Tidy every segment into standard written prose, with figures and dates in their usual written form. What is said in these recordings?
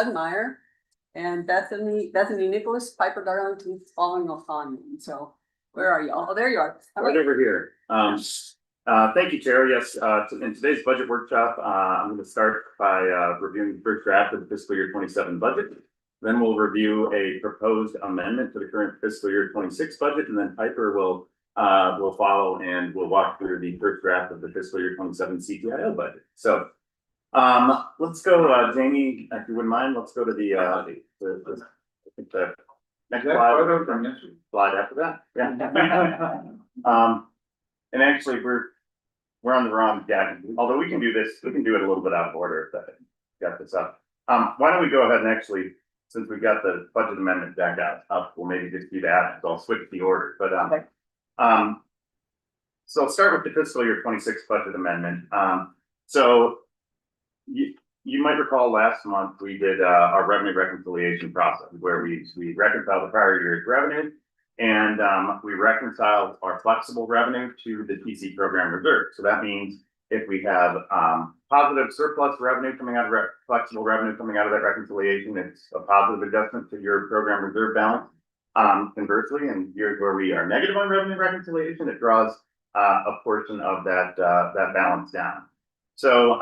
Meyer and Bethany Nicholas, Piper Darlington, following O'Connor. So where are you? Oh, there you are. Right over here. Thank you, Chair. Yes, in today's budget workshop, I'm going to start by reviewing the first draft of the fiscal year 27 budget. Then we'll review a proposed amendment to the current fiscal year 26 budget, and then Piper will follow and we'll walk through the first draft of the fiscal year 27 CTIO budget. So let's go, Jamie, if you wouldn't mind, let's go to the next slide after that. Yeah. And actually we're on the wrong deck. Although we can do this, we can do it a little bit out of order if that got this up. Why don't we go ahead and actually, since we've got the budget amendment deck up, we'll maybe just do that. So I'll switch the order. But so I'll start with the fiscal year 26 budget amendment. So you might recall last month we did our revenue reconciliation process where we reconciled the prior year's revenue and we reconciled our flexible revenue to the TC program reserve. So that means if we have positive surplus revenue coming out of flexible revenue coming out of that reconciliation, it's a positive adjustment to your program reserve balance. Conversely, in years where we are negative on revenue reconciliation, it draws a portion of that balance down. So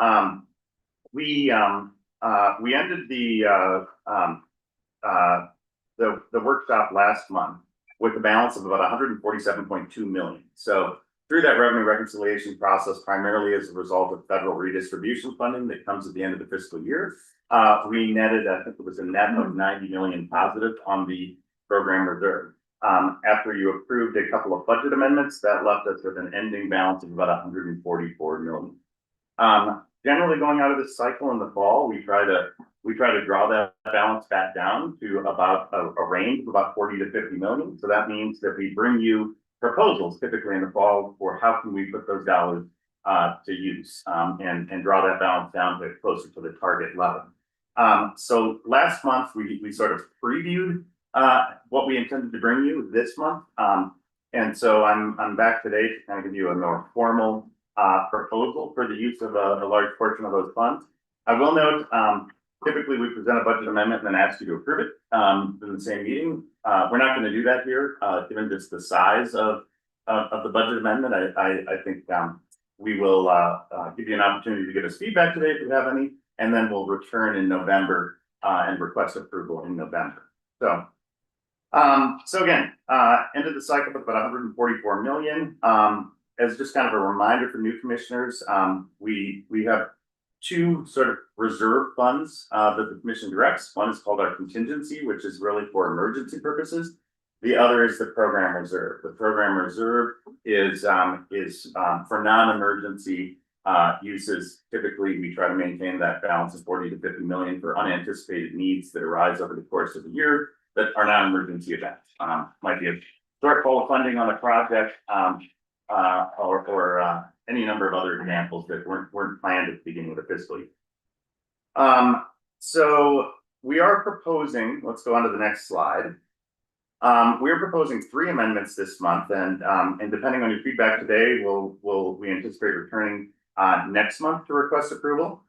we ended the workshop last month with a balance of about 147.2 million. So through that revenue reconciliation process, primarily as a result of federal redistribution funding that comes at the end of the fiscal year, we netted, I think it was a net of 90 million positive on the program reserve. After you approved a couple of budget amendments, that left us with an ending balance of about 144 million. Generally going out of this cycle in the fall, we try to draw that balance back down to about a range of about 40 to 50 million. So that means that we bring you proposals typically in the fall for how can we put those dollars to use and draw that balance down to closer to the target level. So last month we sort of previewed what we intended to bring you this month. And so I'm back today to kind of give you a more formal proposal for the use of a large portion of those funds. I will note, typically we present a budget amendment and then ask you to approve it in the same meeting. We're not going to do that here, given just the size of the budget amendment. I think we will give you an opportunity to give us feedback today if you have any, and then we'll return in November and request approval in November. So again, end of the cycle with about 144 million. As just kind of a reminder for new commissioners, we have two sort of reserve funds that the commission directs. One is called our contingency, which is really for emergency purposes. The other is the program reserve. The program reserve is for non-emergency uses. Typically, we try to maintain that balance of 40 to 50 million for unanticipated needs that arise over the course of the year that are non-emergency events. Might be a shortfall of funding on a project, or any number of other examples that weren't planned at the beginning of the fiscal year. So we are proposing, let's go on to the next slide. We're proposing 3 amendments this month, and depending on your feedback today, we anticipate returning next month to request approval.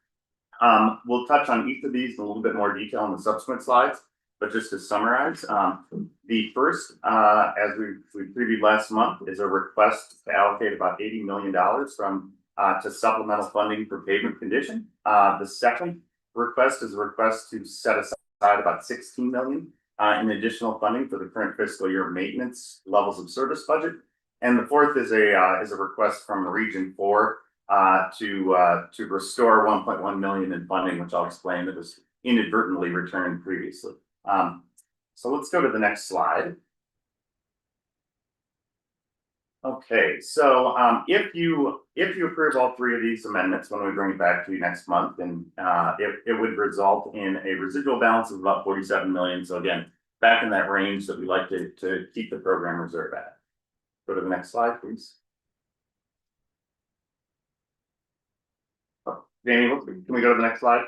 We'll touch on each of these in a little bit more detail in the subsequent slides. But just to summarize, the first, as we previewed last month, is a request to allocate about $80 million to supplemental funding for pavement condition. The second request is a request to set aside about 16 million in additional funding for the current fiscal year maintenance levels of service budget. And the fourth is a request from Region 4 to restore 1.1 million in funding, which I'll explain, that was inadvertently returned previously. So let's go to the next slide. Okay, so if you approve all 3 of these amendments when we bring it back to you next month, then it would result in a residual balance of about 47 million. So again, back in that range that we like to keep the program reserve at. Go to the next slide, please. Oh, Danny, can we go to the next slide?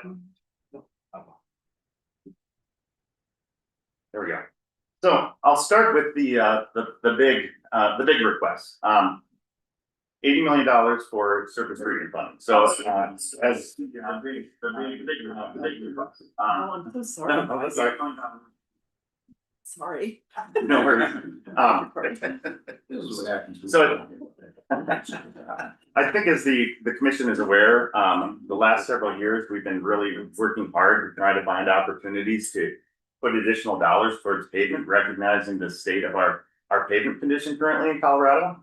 There we go. So I'll start with the big request. $80 million for surface treatment funding. So, as. I'm so sorry. No, that's all right. Sorry. No worries. So I think as the commission is aware, the last several years, we've been really working hard to try to find opportunities to put additional dollars towards pavement, recognizing the state of our pavement condition currently in Colorado.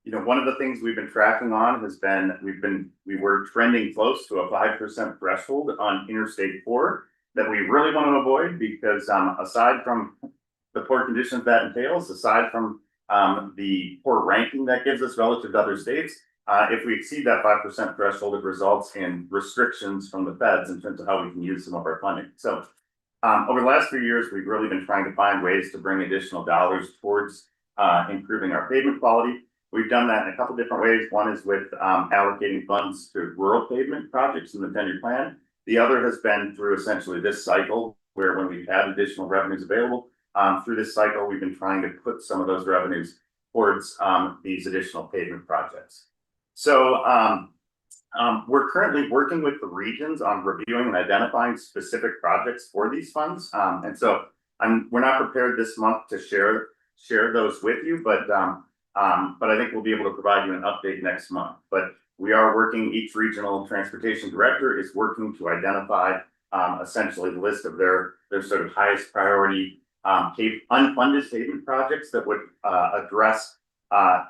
You know, one of the things we've been tracking on has been, we were trending close to a 5% threshold on Interstate 4 that we really want to avoid because aside from the poor conditions that entails, aside from the poor ranking that gives us relative to other states, if we exceed that 5% threshold, it results in restrictions from the feds in terms of how we can use some of our funding. So over the last few years, we've really been trying to find ways to bring additional dollars towards improving our pavement quality. We've done that in a couple different ways. One is with allocating funds to rural pavement projects in the 10-year plan. The other has been through essentially this cycle where when we've had additional revenues available, through this cycle, we've been trying to put some of those revenues towards these additional pavement projects. So we're currently working with the regions on reviewing and identifying specific projects for these funds. And so we're not prepared this month to share those with you, but I think we'll be able to provide you an update next month. But we are working, each regional transportation director is working to identify essentially the list of their sort of highest priority unfunded pavement projects that would address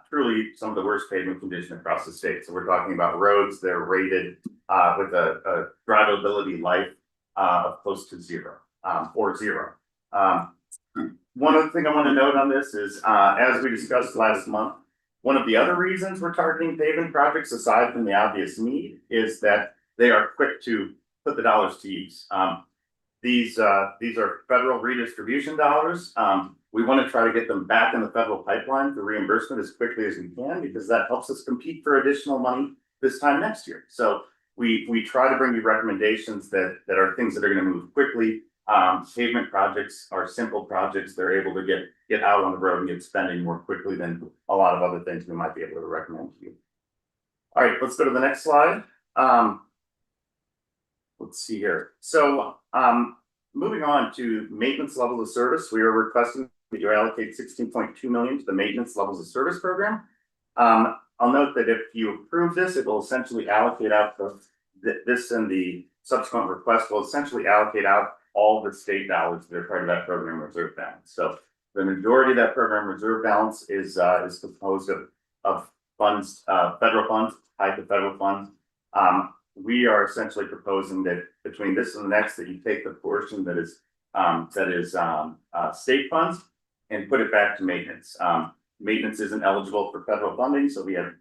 truly some of the worst pavement condition across the state. So we're talking about roads that are rated with a drivability life of close to zero or zero. One other thing I want to note on this is, as we discussed last month, one of the other reasons we're targeting pavement projects, aside from the obvious need, is that they are quick to put the dollars to use. These are federal redistribution dollars. We want to try to get them back in the federal pipeline for reimbursement as quickly as we can, because that helps us compete for additional money this time next year. So we try to bring you recommendations that are things that are going to move quickly. Pavement projects are simple projects. They're able to get out on the road and get spending more quickly than a lot of other things we might be able to recommend to you. All right, let's go to the next slide. Let's see here. So moving on to maintenance levels of service, we are requesting that you allocate $16.2 million to the maintenance levels of service program. I'll note that if you approve this, it will essentially allocate out this, and the subsequent request will essentially allocate out all the state dollars that are part of that program reserve balance. So the majority of that program reserve balance is composed of funds, federal funds, tied to federal funds. We are essentially proposing that between this and the next, that you take the portion that is state funds and put it back to maintenance. Maintenance isn't eligible for federal funding, so we have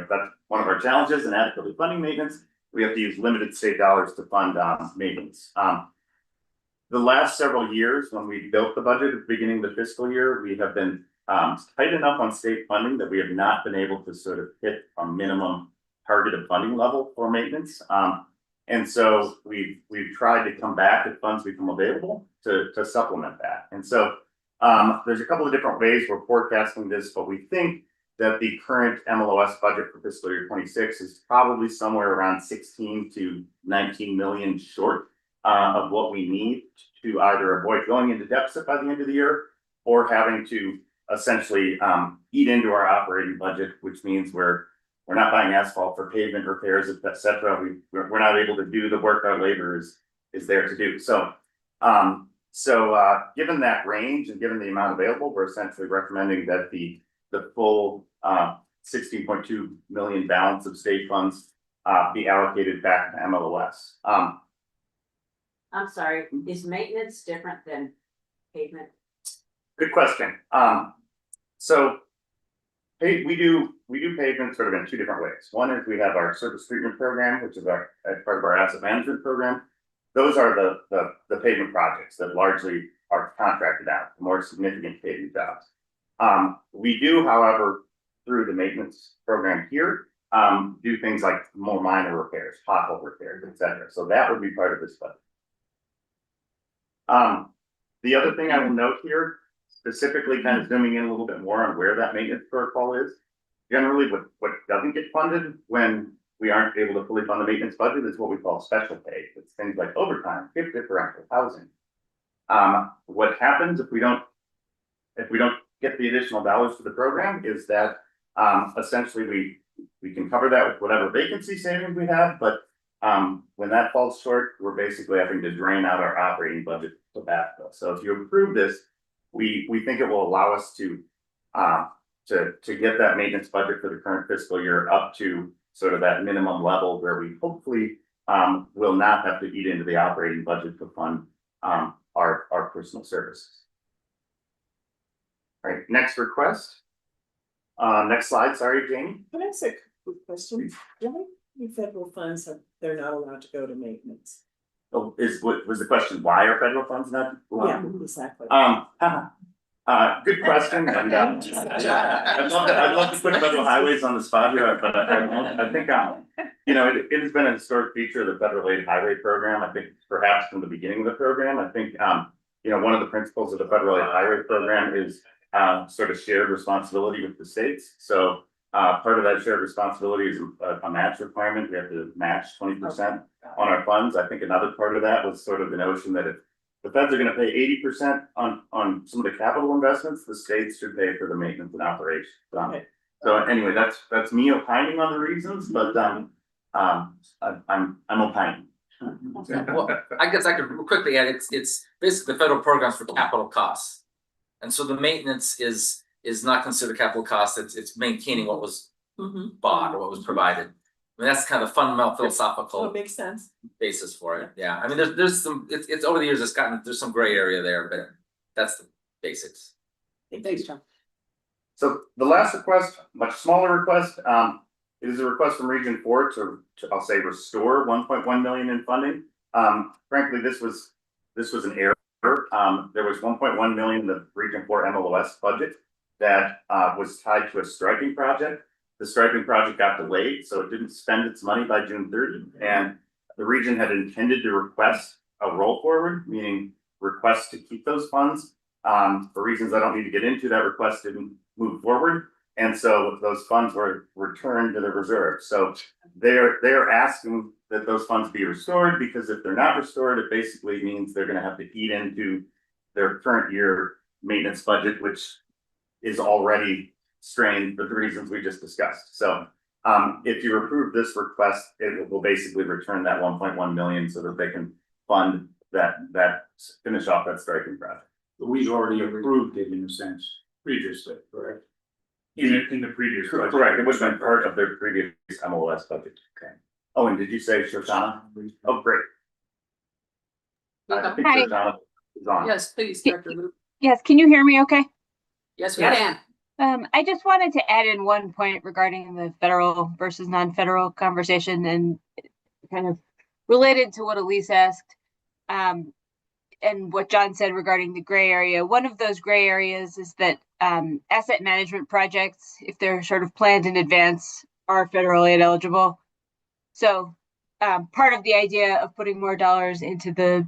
that's one of our challenges in adequately funding maintenance. We have to use limited state dollars to fund maintenance. The last several years, when we built the budget at the beginning of the fiscal year, we have been tight enough on state funding that we have not been able to sort of hit a minimum targeted funding level for maintenance. And so we've tried to come back if funds become available to supplement that. And so there's a couple of different ways we're forecasting this, but we think that the current MLOS budget for fiscal year 26 is probably somewhere around 16 to 19 million short of what we need to either avoid going into deficit by the end of the year or having to essentially eat into our operating budget, which means we're not buying asphalt for pavement repairs, et cetera. We're not able to do the work our labor is there to do. So given that range and given the amount available, we're essentially recommending that the full 16.2 million balance of state funds be allocated back to MLOS. I'm sorry, is maintenance different than pavement? Good question. So we do pavement sort of in two different ways. One is we have our surface treatment program, which is part of our asset management program. Those are the pavement projects that largely are contracted out, the more significant pavement jobs. We do, however, through the maintenance program here, do things like more minor repairs, pothole repairs, et cetera. So that would be part of this budget. The other thing I will note here, specifically kind of zooming in a little bit more on where that maintenance protocol is generally what doesn't get funded when we aren't able to fully fund the maintenance budget is what we call special pay. It's things like overtime, gift differential, housing. What happens if we don't get the additional dollars for the program is that, essentially we can cover that with whatever vacancy savings we have, but when that falls short, we're basically having to drain out our operating budget to backfill. So if you approve this, we think it will allow us to get that maintenance budget for the current fiscal year up to sort of that minimum level where we hopefully will not have to eat into the operating budget to fund our personal services. All right, next request. Next slide, sorry, Jamie. Can I ask a quick question? Why do federal funds they're not allowed to go to maintenance? Oh, was the question, why are federal funds not? Yeah, exactly. Good question, and I'd love to put federal highways on the spot here, but I think, you know, it has been a historic feature of the federal aid highway program. I think perhaps from the beginning of the program, I think, you know, one of the principles of the federal aid highway program is sort of shared responsibility with the states. So part of that shared responsibility is a match requirement. We have to match 20% on our funds. I think another part of that was sort of the notion that if the feds are going to pay 80% on some of the capital investments, the states should pay for the maintenance and operations. Okay. So anyway, that's me opining on the reasons, but I'm opining. Well, I guess I could quickly add, it's basically the federal programs for capital costs. And so the maintenance is not considered capital costs, it's maintaining what was bought or what was provided. I mean, that's kind of fundamental Oh, philosophical it makes sense. basis for it, yeah, I mean, there's some, it's over the years, there's some gray area there, but that's the basics. Thanks, John. So the last request, much smaller request, it is a request from Region 4 to I'll say restore 1.1 million in funding. Frankly, this was an error. There was 1.1 million in the Region 4 MLOS budget that was tied to a striping project. The striping project got delayed, so it didn't spend its money by June 30, and the region had intended to request a roll forward, meaning request to keep those funds. For reasons I don't need to get into, that request didn't move forward. And so those funds were returned to the reserve. So they're asking that those funds be restored, because if they're not restored, it basically means they're gonna have to eat into their current year maintenance budget, which is already strained for the reasons we just discussed. So if you approve this request, it will basically return that 1.1 million so that they can fund that finish off that striping project. But we've already approved it in a sense previously, correct? In the previous. budget. Correct, it was been part of their previous MLOS budget. Okay. Oh, and did you say Shoshana? Oh, great. I think Hi. Shoshana is on. Yes, please, Director Luke. Yes, can you hear me okay? Yes, we Yes. can. I just wanted to add in one point regarding the federal versus non-federal conversation, and kind of related to what Elise asked, and what John said regarding the gray area. One of those gray areas is that asset management projects, if they're sort of planned in advance, are federal aid eligible. So part of the idea of putting more dollars into the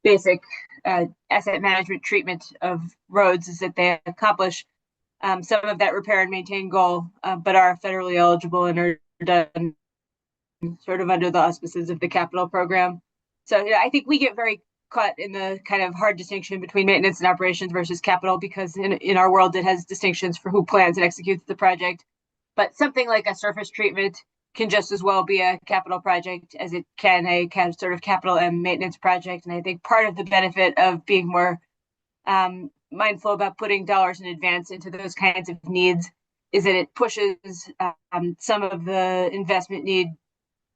basic asset management treatment of roads is that they accomplish some of that repair and maintain goal, but are federally eligible and are done sort of under the auspices of the capital program. So yeah, I think we get very caught in the kind of hard distinction between maintenance and operations versus capital, because in our world, it has distinctions for who plans and executes the project. But something like a surface treatment can just as well be a capital project as it can a kind of sort of capital and maintenance project. And I think part of the benefit of being more mindful about putting dollars in advance into those kinds of needs is that it pushes some of the investment need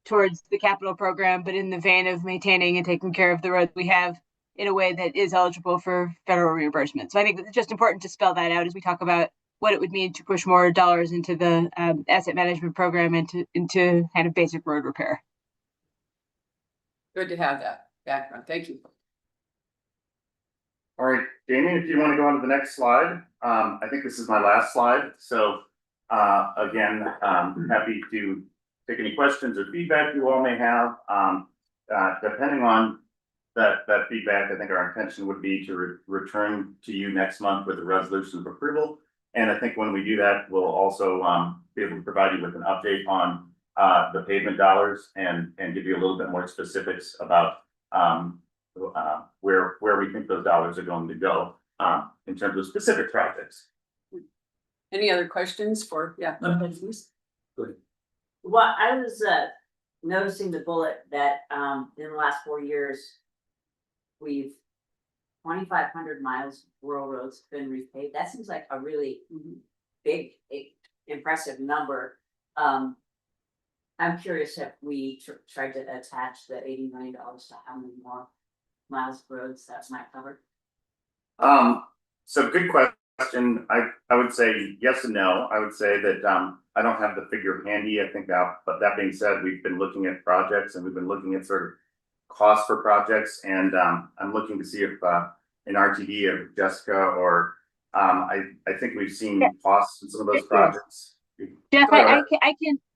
towards the capital program, but in the vein of maintaining and taking care of the roads we have in a way that is eligible for federal reimbursement. So I think it's just important to spell that out as we talk about what it would mean to push more dollars into the asset management program and into kind of basic road repair. Good to have that background. Thank you. All right, Jamie, if you want to go on to the next slide, I think this is my last slide. So again, happy to take any questions or feedback you all may have. Depending on that feedback, I think our intention would be to return to you next month with a resolution of approval And I think when we do that, we'll also be able to provide you with an update on the pavement dollars and give you a little bit more specifics about where we think those dollars are going to go in terms of specific projects. Any other questions for, yeah? Well, I was noticing the bullet that in the last 4 years, we've 2,500 miles of rural roads been repaved. That seems like a really big, impressive number. I'm curious if we tried to attach the $80 million to how many more miles of roads that might cover. So good question. I would say yes and no. I would say that I don't have the figure handy. I think but that being said, we've been looking at projects and we've been looking at sort of costs for projects, and I'm looking to see if in RTD of Jessica or I think we've seen costs in some of those projects. Jeff, Go ahead.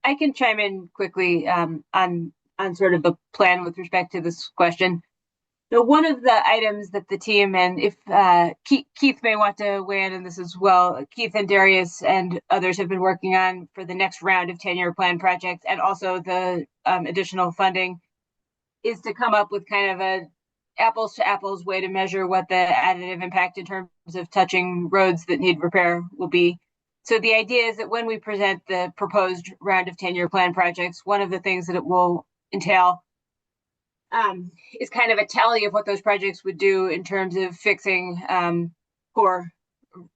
I can chime in quickly on sort of the plan with respect to this question. So one of the items that the team, and if Keith may want to weigh in on this as well, Keith and Darius and others have been working on for the next round of 10-year plan projects, and also the additional funding, is to come up with kind of a apples to apples way to measure what the additive impact in terms of touching roads that need repair will be. So the idea is that when we present the proposed round of 10-year plan projects, one of the things that it will entail is kind of a tally of what those projects would do in terms of fixing poor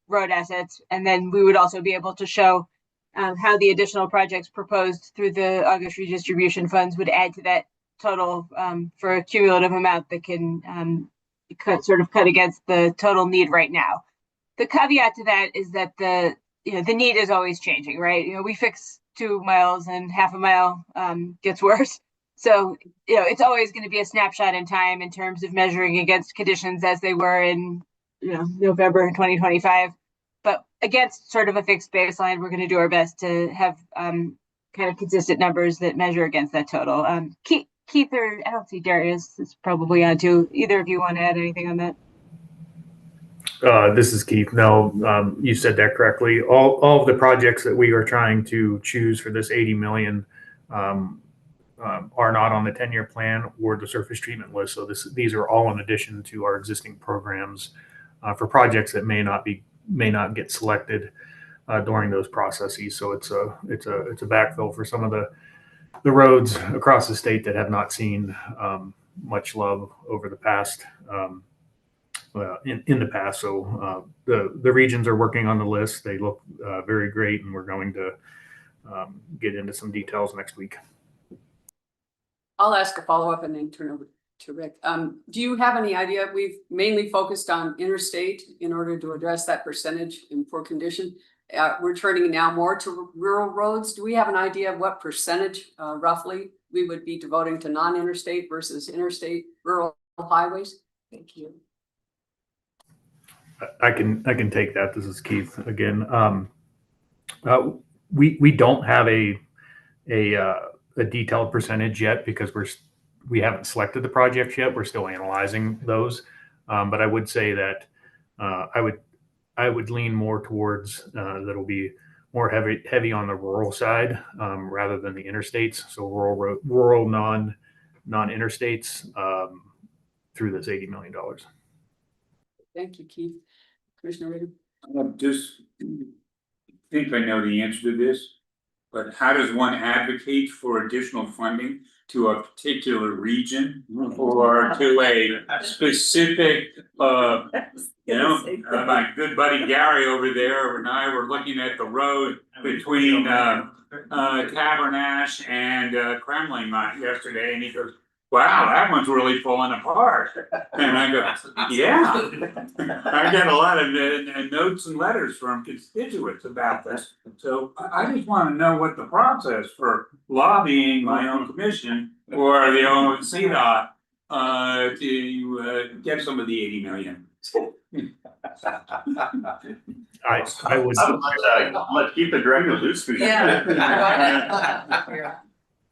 road assets. And then we would also be able to show how the additional projects proposed through the August redistribution funds would add to that total for a cumulative amount that can cut against the total need right now. The caveat to that is that the need is always changing, right? We fix 2 miles and half a mile gets worse. So, it's always going to be a snapshot in time in terms of measuring against conditions as they were in, November 2025. But against sort of a fixed baseline, we're going to do our best to have kind of consistent numbers that measure against that total. Keith, or I don't see Darius is probably on too. Either of you want to add anything on that? This is Keith. No, you said that correctly. All of the projects that we are trying to choose for this 80 million are not on the 10-year plan or the surface treatment list. So these are all in addition to our existing programs for projects that may not get selected during those processes. So it's a backfill for some of the roads across the state that have not seen much love over the past. In the past. So the regions are working on the list. They look very great, and we're going to get into some details next week. I'll ask a follow-up and then turn over to Rick. Do you have any idea? We've mainly focused on interstate in order to address that percentage in poor condition. We're turning now more to rural roads. Do we have an idea of what percentage roughly we would be devoting to non-interstate versus interstate rural highways? Thank you. I can take that. This is Keith again. We don't have a detailed percentage yet because we haven't selected the projects yet. We're still analyzing those. But I would say that I would lean more towards that'll be more heavy on the rural side rather than the interstates. So rural non-interstates through this $80 million. Thank you, Keith. Commissioner Reagan. Just think I know the answer to this, but how does one advocate for additional funding to a particular region or to a specific, my good buddy Gary over there and I were looking at the road between Tabernash and Kremlin yesterday, and he goes, "Wow, that one's really falling apart." And I go, "Yeah." I got a lot of notes and letters from constituents about this. So I just want to know what the process for lobbying my own commission or the own CDOT to get some of the 80 million. I would. Let's keep the director loose.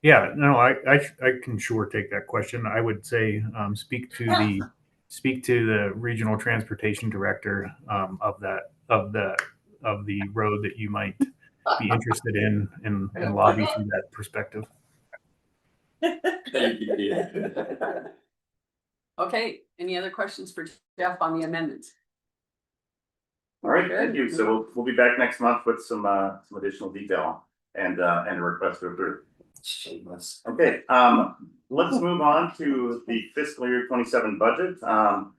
Yeah, no, I can sure take that question. I would say speak to the regional transportation director of the of the road that you might be interested in and lobby from that perspective. Okay, any other questions for Jeff on the amendments? All right, thank you. So we'll be back next month with some additional detail and a request to approve. Shameless. Okay, let's move on to the fiscal year 27 budget. I'm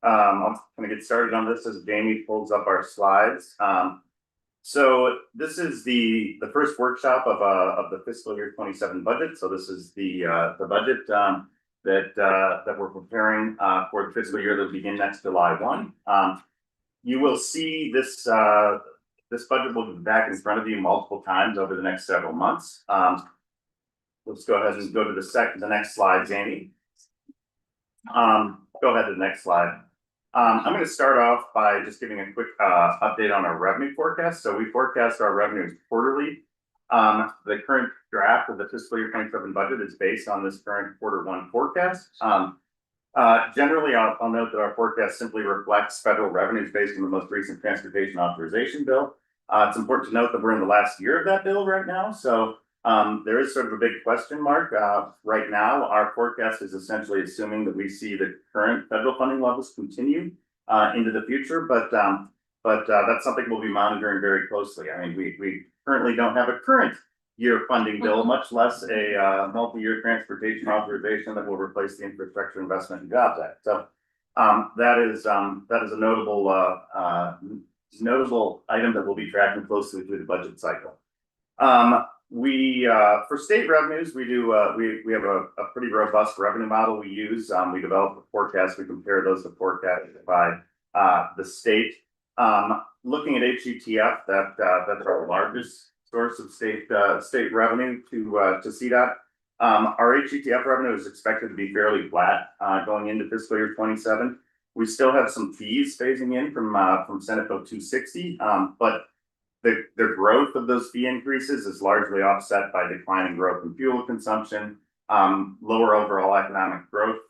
gonna get started on this as Jamie pulls up our slides. So this is the first workshop of the fiscal year 27 budget. So this is the budget that we're preparing for the fiscal year that will begin next July 1. You will see this budget will be back in front of you multiple times over the next several months. Let's go ahead and go to the next slide, Jamie. Go ahead to the next slide. I'm going to start off by just giving a quick update on our revenue forecast. So we forecast our revenues quarterly. The current draft of the fiscal year 27 budget is based on this current Q1 forecast. Generally, I'll note that our forecast simply reflects federal revenues based on the most recent transportation authorization bill. It's important to note that we're in the last year of that bill right now. So there is sort of a big question mark. Right now, our forecast is essentially assuming that we see the current federal funding levels continue into the future, but that's something we'll be monitoring very closely. I mean, we currently don't have a current year funding bill, much less a multi-year transportation authorization that will replace the Infrastructure Investment and Jobs Act. So that is a notable item that we'll be tracking closely through the budget cycle. For state revenues, we have a pretty robust revenue model we use. We develop a forecast, we compare those to forecasts by the state. Looking at HETF, that's our largest source of state revenue to CDOT. Our HETF revenue is expected to be fairly flat going into fiscal year 27. We still have some fees phasing in from Senate Bill 260, but the growth of those fee increases is largely offset by declining growth in fuel consumption, lower overall economic growth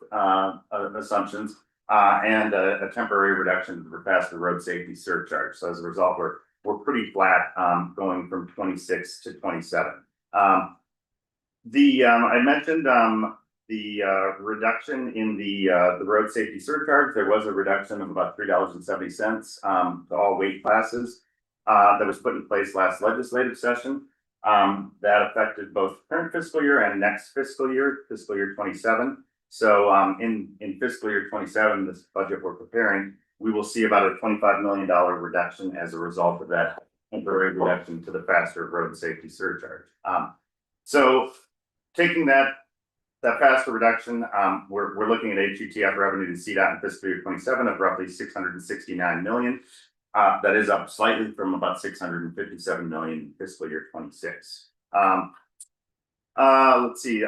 assumptions, and a temporary reduction for faster road safety surcharge. So as a result, we're pretty flat going from 26 to 27. I mentioned the reduction in the road safety surcharge. There was a reduction of about $3.70 to all weight classes. That was put in place last legislative session. That affected both current fiscal year and next fiscal year 27. So in fiscal year 27, this budget we're preparing, we will see about a $25 million reduction as a result of that temporary reduction to the faster road safety surcharge. So taking that faster reduction, we're looking at HETF revenue to CDOT in fiscal year 27 of roughly $669 million. That is up slightly from about $657 million in fiscal year 26. Let's see.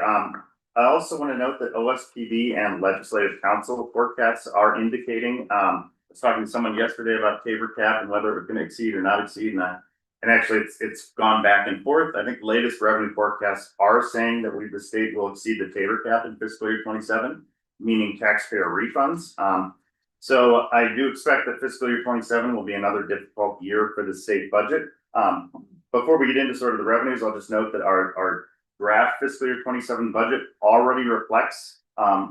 I also want to note that OSPB and Legislative Council forecasts are indicating. I was talking to someone yesterday about Tabor Cap and whether it was going to exceed or not exceed, and actually it's gone back and forth. I think the latest revenue forecasts are saying that the state will exceed the Tabor Cap in fiscal year 27, meaning taxpayer refunds. So I do expect that fiscal year 27 will be another difficult year for the state budget. Before we get into sort of the revenues, I'll just note that our draft fiscal year 27 budget already reflects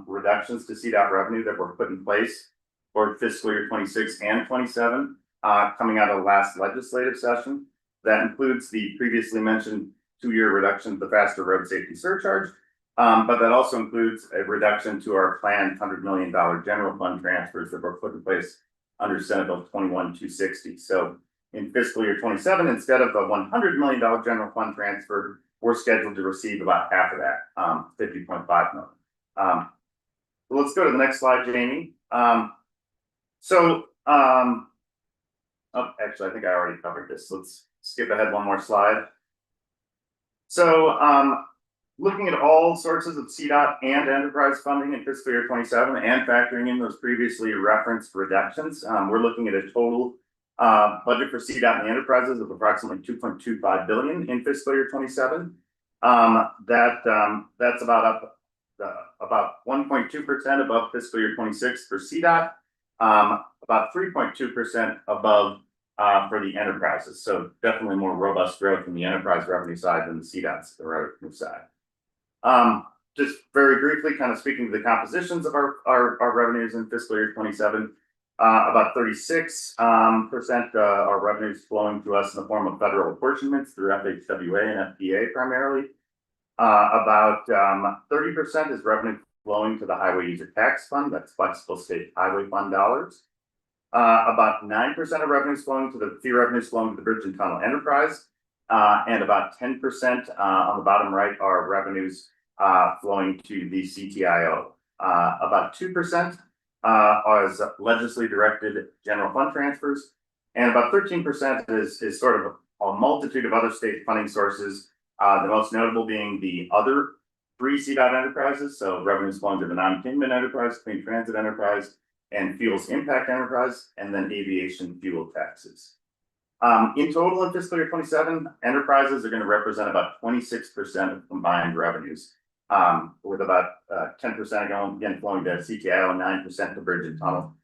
reductions to CDOT revenue that were put in place for fiscal year 26 and 27 coming out of the last legislative session. That includes the previously mentioned 2-year reduction of the faster road safety surcharge. But that also includes a reduction to our planned $100 million general fund transfers that were put in place under Senate Bill 21-260. So in fiscal year 27, instead of a $100 million general fund transfer, we're scheduled to receive about half of that, $50.5 million. So let's go to the next slide, Jamie. Actually, I think I already covered this. Let's skip ahead one more slide. So looking at all sources of CDOT and enterprise funding in fiscal year 27 and factoring in those previously referenced reductions, we're looking at a total budget for CDOT and the enterprises of approximately $2.25 billion in fiscal year 27. That's about 1.2% above fiscal year 26 for CDOT, about 3.2% above for the enterprises. So definitely more robust growth in the enterprise revenue side than the CDOT's the revenue side. Just very briefly, kind of speaking to the compositions of our revenues in fiscal year 27, about 36% are revenues flowing to us in the form of federal apportionments through FHWA and FPA primarily. About 30% is revenue flowing to the Highway User Tax Fund, that's flexible state highway fund dollars. About 9% of revenues flowing to the fee revenues flowing to the Bridge and Tunnel Enterprise, and about 10% on the bottom right are revenues flowing to the CTIO. About 2% is legislatively directed general fund transfers, and about 13% is sort of a multitude of other state funding sources. The most notable being the other 3 CDOT enterprises, so revenues flowing to the non-Kingman Enterprise, Clean Transit Enterprise, and Fuels Impact Enterprise, and then aviation fuel taxes. In total, in fiscal year 27, enterprises are going to represent about 26% of combined revenues, with about 10% again flowing to CTIO and 9% to Bridge and Tunnel,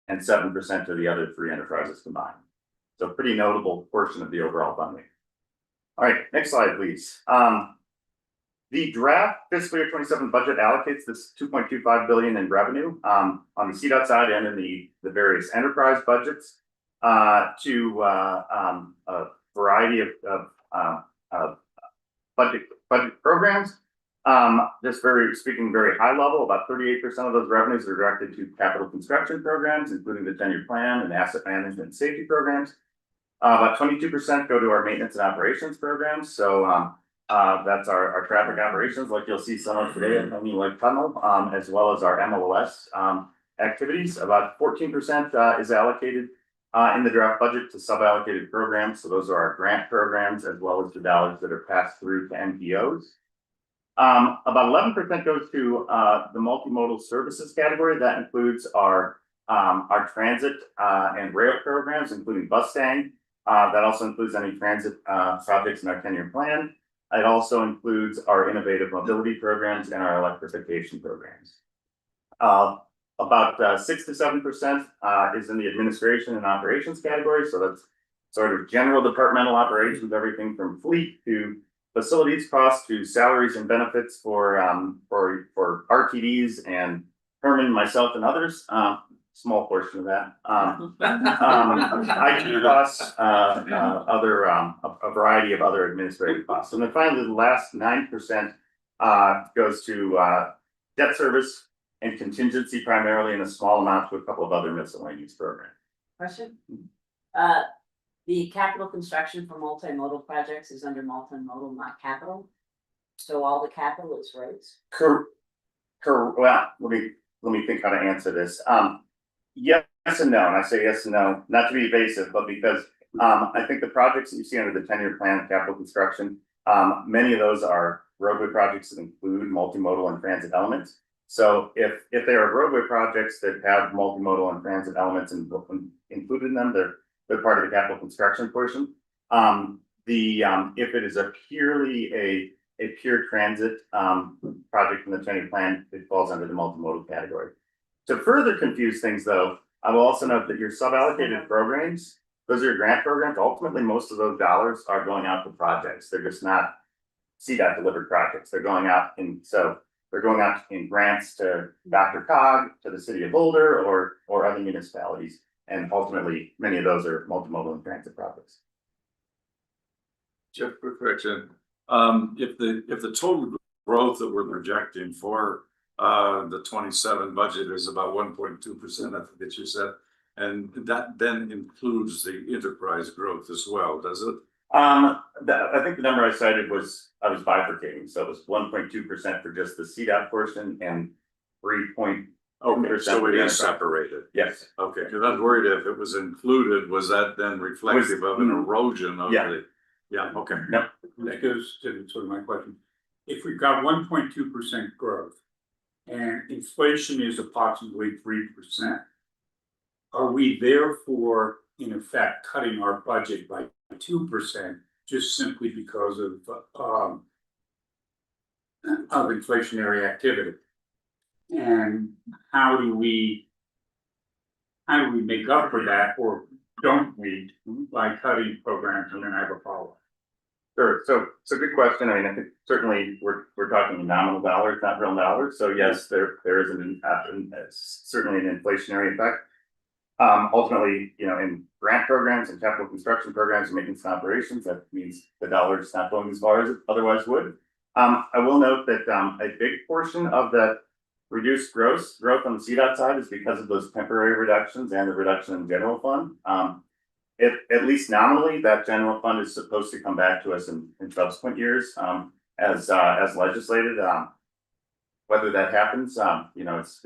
and 7% to the other 3 enterprises combined. So pretty notable portion of the overall funding. All right, next slide, please. The draft fiscal year 27 budget allocates this $2.25 billion in revenue on the CDOT side and in the various enterprise budgets to a variety of budget programs. Just speaking very high level, about 38% of those revenues are directed to capital construction programs, including the 10-year plan and asset management and safety programs. About 22% go to our maintenance and operations programs. So that's our traffic operations, like you'll see some of today at Onion Lake Tunnel, as well as our MLOS activities. About 14% is allocated in the draft budget to sub-allocated programs. So those are our grant programs, as well as the dollars that are passed through to NPOs. About 11% goes to the multimodal services category. That includes our transit and rail programs, including Bustang. That also includes any transit projects in our 10-year plan. It also includes our innovative mobility programs and our electrification programs. About 6 to 7% is in the administration and operations category. So that's sort of general departmental operations, everything from fleet to facilities costs to salaries and benefits for RTDs and Herman, myself, and others. Small portion of that. IT costs, a variety of other administrative costs. And then finally, the last 9% goes to debt service and contingency primarily, and a small amount to a couple of other miscellaneous programs. Question? The capital construction for multimodal projects is under multimodal, not capital. So all the capital is roads. Well, let me think how to answer this. Yes and no, and I say yes and no, not to be evasive, but because I think the projects that you see under the 10-year plan of capital construction, many of those are roadway projects that include multimodal and transit elements. So if there are roadway projects that have multimodal and transit elements included in them, they're part of the capital construction portion. If it is a pure transit project in the 10-year plan, it falls under the multimodal category. To further confuse things, though, I will also note that your sub-allocated programs, those are your grant programs. Ultimately, most of those dollars are going out to projects. They're just not CDOT delivered projects. They're going out in grants to DRCOG, to the city of Boulder, or other municipalities. And ultimately, many of those are multimodal and transit projects. Jeff, quick question. If the total growth that we're projecting for the 27 budget is about 1.2%, I think that you said, and that then includes the enterprise growth as well, does it? I think the number I cited was bifurcating, so it was 1.2% for just the CDOT portion and 3.2%. Okay, so it is separated. Yes. Okay, because I was worried if it was included, was that then reflective of an erosion of the? Yeah, okay. No. That goes to sort of my question. If we've got 1.2% growth and inflation is approximately 3%, are we therefore in effect cutting our budget by 2% just simply because of inflationary activity? And how do we make up for that, or don't we, by cutting programs, and then I have a follow-up. Sure, so good question. I mean, I think certainly we're talking nominal dollars, not real dollars. So yes, there is certainly an inflationary effect. Ultimately, you know, in grant programs and capital construction programs and maintenance and operations, that means the dollars not going as far as it otherwise would. I will note that a big portion of that reduced growth on the CDOT side is because of those temporary reductions and the reduction in general fund. At least nominally, that general fund is supposed to come back to us in subsequent years, as legislated. Whether that happens, you know, it's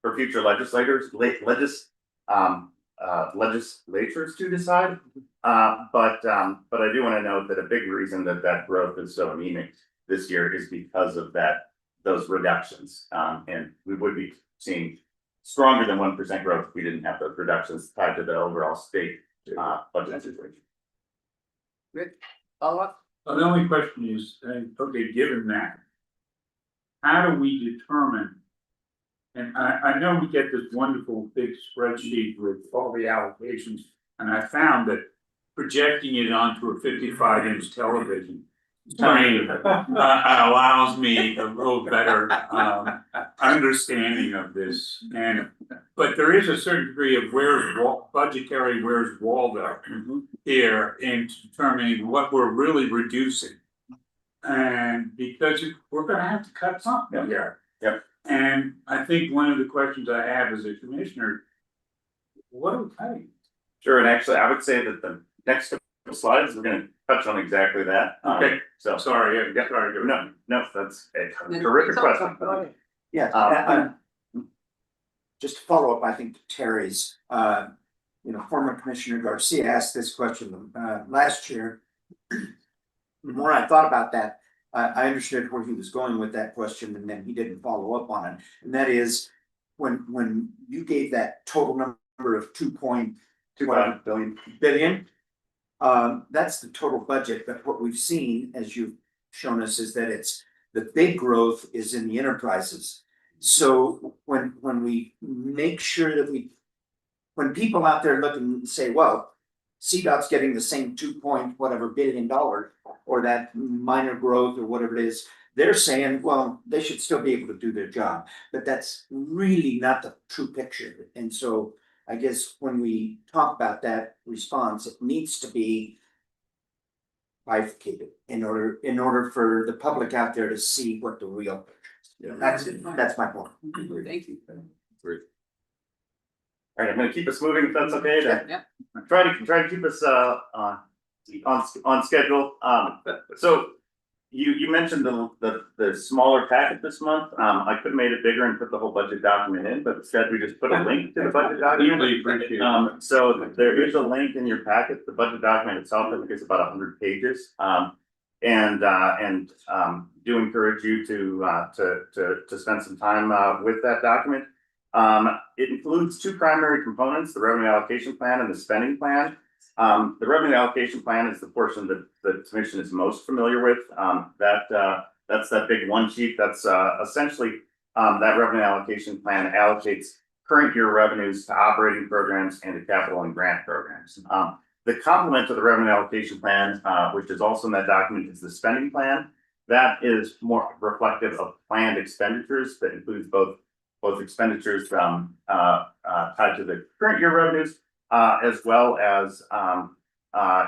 for future legislators, legislatures to decide. But I do want to note that a big reason that growth is so anemic this year is because of those reductions. And we would be seeing stronger than 1% growth if we didn't have those reductions tied to the overall state budget situation. Rick, follow up? The only question is, okay, given that, how do we determine? And I know we get this wonderful big spreadsheet with all the allocations, and I found that projecting it onto a 55-inch television screen allows me a little better understanding of this. But there is a certain degree of budgetary where's Waldo here in determining what we're really reducing. And because we're gonna have to cut something here. Yep. And I think one of the questions I have as a commissioner, what are we cutting? Sure, and actually, I would say that the next couple slides, we're going to touch on exactly that. Okay. So Sorry, sorry. no, that's a terrific question. Yeah, just to follow up, I think to Terry's, former Commissioner Garcia asked this question last year. The more I thought about that, I understood where he was going with that question, and then he didn't follow up on it. And that is, when you gave that total number of 2.25 billion, that's the total budget. But what we've seen, as you've shown us, is that it's the big growth is in the enterprises. So when we make sure that when people out there look and say, well, CDOT's getting the same $2 billion, or that minor growth or whatever it is, they're saying, well, they should still be able to do their job. But that's really not the true picture. And so I guess when we talk about that response, it needs to be bifurcated in order for the public out there to see what the real picture is. That's my point. Thank you. Great. All right, I'm going to keep us moving if that's okay. Yeah. Try to keep us on schedule. So you mentioned the smaller packet this month. I could have made it bigger and put the whole budget document in, but instead we just put a link to the budget document. Really appreciate it. So there is a link in your packet. The budget document itself, I think, is about 100 pages. And do encourage you to spend some time with that document. It includes two primary components: the revenue allocation plan and the spending plan. The revenue allocation plan is the portion that the commission is most familiar with. That's that big one sheet. That's essentially that revenue allocation plan allocates current year revenues to operating programs and to capital and grant programs. The complement to the revenue allocation plan, which is also in that document, is the spending plan. That is more reflective of planned expenditures that includes both expenditures tied to the current year revenues, as well as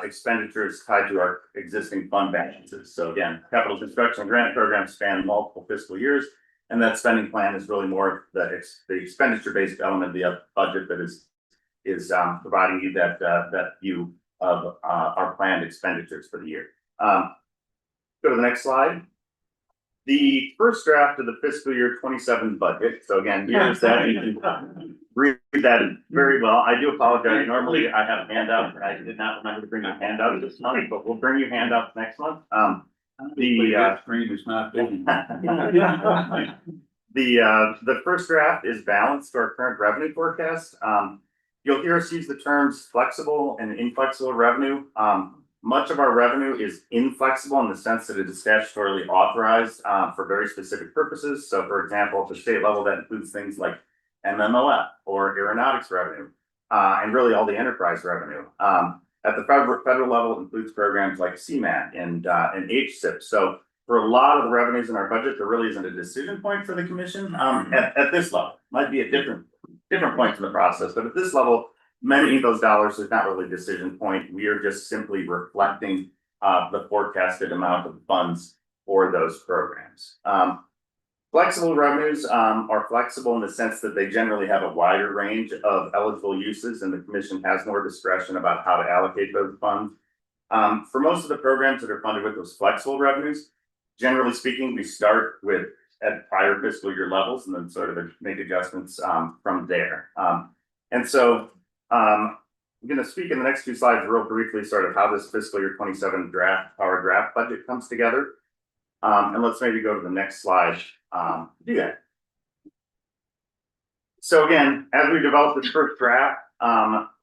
expenditures tied to our existing fund balances. So again, capital construction and grant programs span multiple fiscal years, and that spending plan is really more the expenditure-based element of the budget that is providing you that view of our planned expenditures for the year. Go to the next slide. The first draft of the fiscal year 27 budget. So again, here's that. You can read that very well. I do apologize. Normally I have handouts. I did not remember to bring you handouts this month, but we'll bring you handouts next month. The screen is not big. The first draft is balanced to our current revenue forecast. You'll hear us use the terms flexible and inflexible revenue. Much of our revenue is inflexible in the sense that it is statutorily authorized for very specific purposes. So for example, at the state level, that includes things like MMOF or aeronautics revenue. and really all the enterprise revenue. At the federal level, it includes programs like CMAT and HSIP. So for a lot of the revenues in our budget, there really isn't a decision point for the commission at this level. Might be at different points in the process, but at this level, many of those dollars is not really a decision point. We are just simply reflecting the forecasted amount of funds for those programs. Flexible revenues are flexible in the sense that they generally have a wider range of eligible uses, and the commission has more discretion about how to allocate those funds. For most of the programs that are funded with those flexible revenues, generally speaking, we start with at prior fiscal year levels and then sort of make adjustments from there. And so I'm going to speak in the next few slides real briefly sort of how this fiscal year 27 power draft budget comes together. And let's maybe go to the next slide to do that. So again, as we develop this first draft,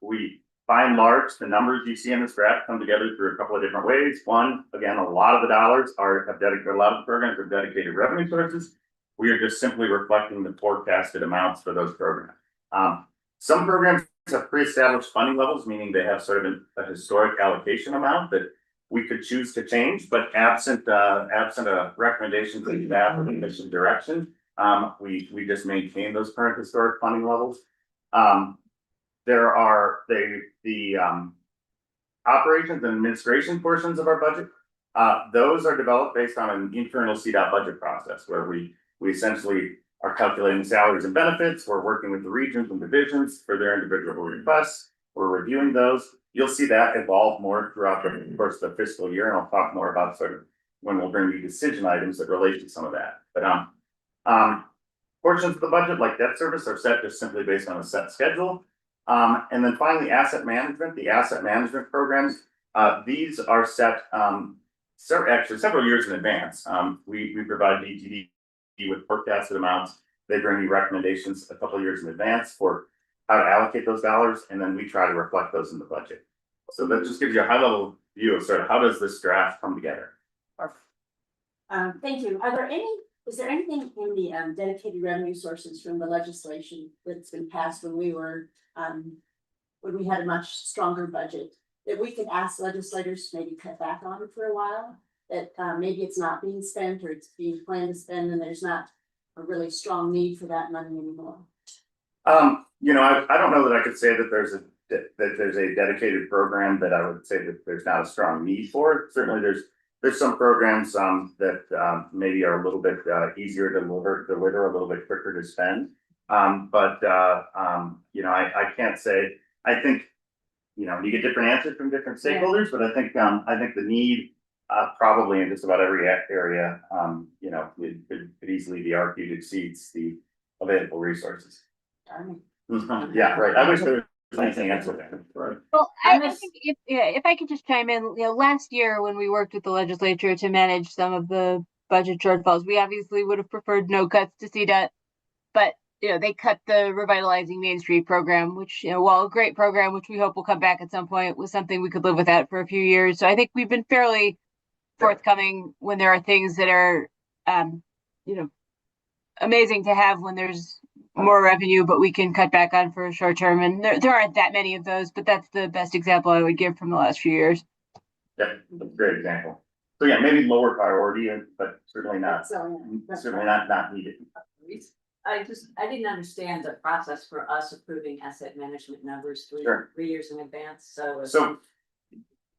we by and large, the numbers you see in this draft come together through a couple of different ways. One, again, a lot of the dollars have dedicated, a lot of the programs are dedicated revenue sources. We are just simply reflecting the forecasted amounts for those programs. Some programs have pre-established funding levels, meaning they have sort of a historic allocation amount that we could choose to change, but absent a recommendation from the staff or the commission direction, we just maintain those current historic funding levels. There are the operations and administration portions of our budget. Those are developed based on an internal CDOT budget process where we essentially are calculating salaries and benefits. We're working with the regions and divisions for their individual requests. We're reviewing those. You'll see that evolve more throughout the course of the fiscal year, and I'll talk more about sort of when we'll bring you decision items that relate to some of that. But portions of the budget, like debt service, are set just simply based on a set schedule. And then finally, asset management, the asset management programs, these are set actually several years in advance. We provide DTD with forecasted amounts. They bring you recommendations a couple of years in advance for how to allocate those dollars, and then we try to reflect those in the budget. So that just gives you a high level view of sort of how does this draft come together. Thank you. Is there anything in the dedicated revenue sources from the legislation that's been passed when we had a much stronger budget that we could ask legislators to maybe cut back on it for a while? That maybe it's not being spent or it's being planned to spend and there's not a really strong need for that money anymore? You know, I don't know that I could say that there's a dedicated program that I would say that there's not a strong need for it. Certainly there's some programs that maybe are a little bit easier to deliver, a little bit quicker to spend. But you know, I can't say. I think, you know, you get different answers from different stakeholders, but I think the need probably in just about every area, you know, it could easily be argued exceeds the available resources. Yeah, right. I wish there was anything else with that. Right. Well, I think if I could just chime in, you know, last year when we worked with the legislature to manage some of the budget shortfalls, we obviously would have preferred no cuts to CDOT, but you know, they cut the Revitalizing Main Street program, which, you know, while a great program, which we hope will come back at some point, was something we could live without for a few years. So I think we've been fairly forthcoming when there are things that are, you know, amazing to have when there's more revenue, but we can cut back on for a short term. And there aren't that many of those, but that's the best example I would give from the last few years. Yeah, that's a great example. So yeah, maybe lower priority, but certainly not needed. I didn't understand the process for us approving asset management numbers 3 years in advance,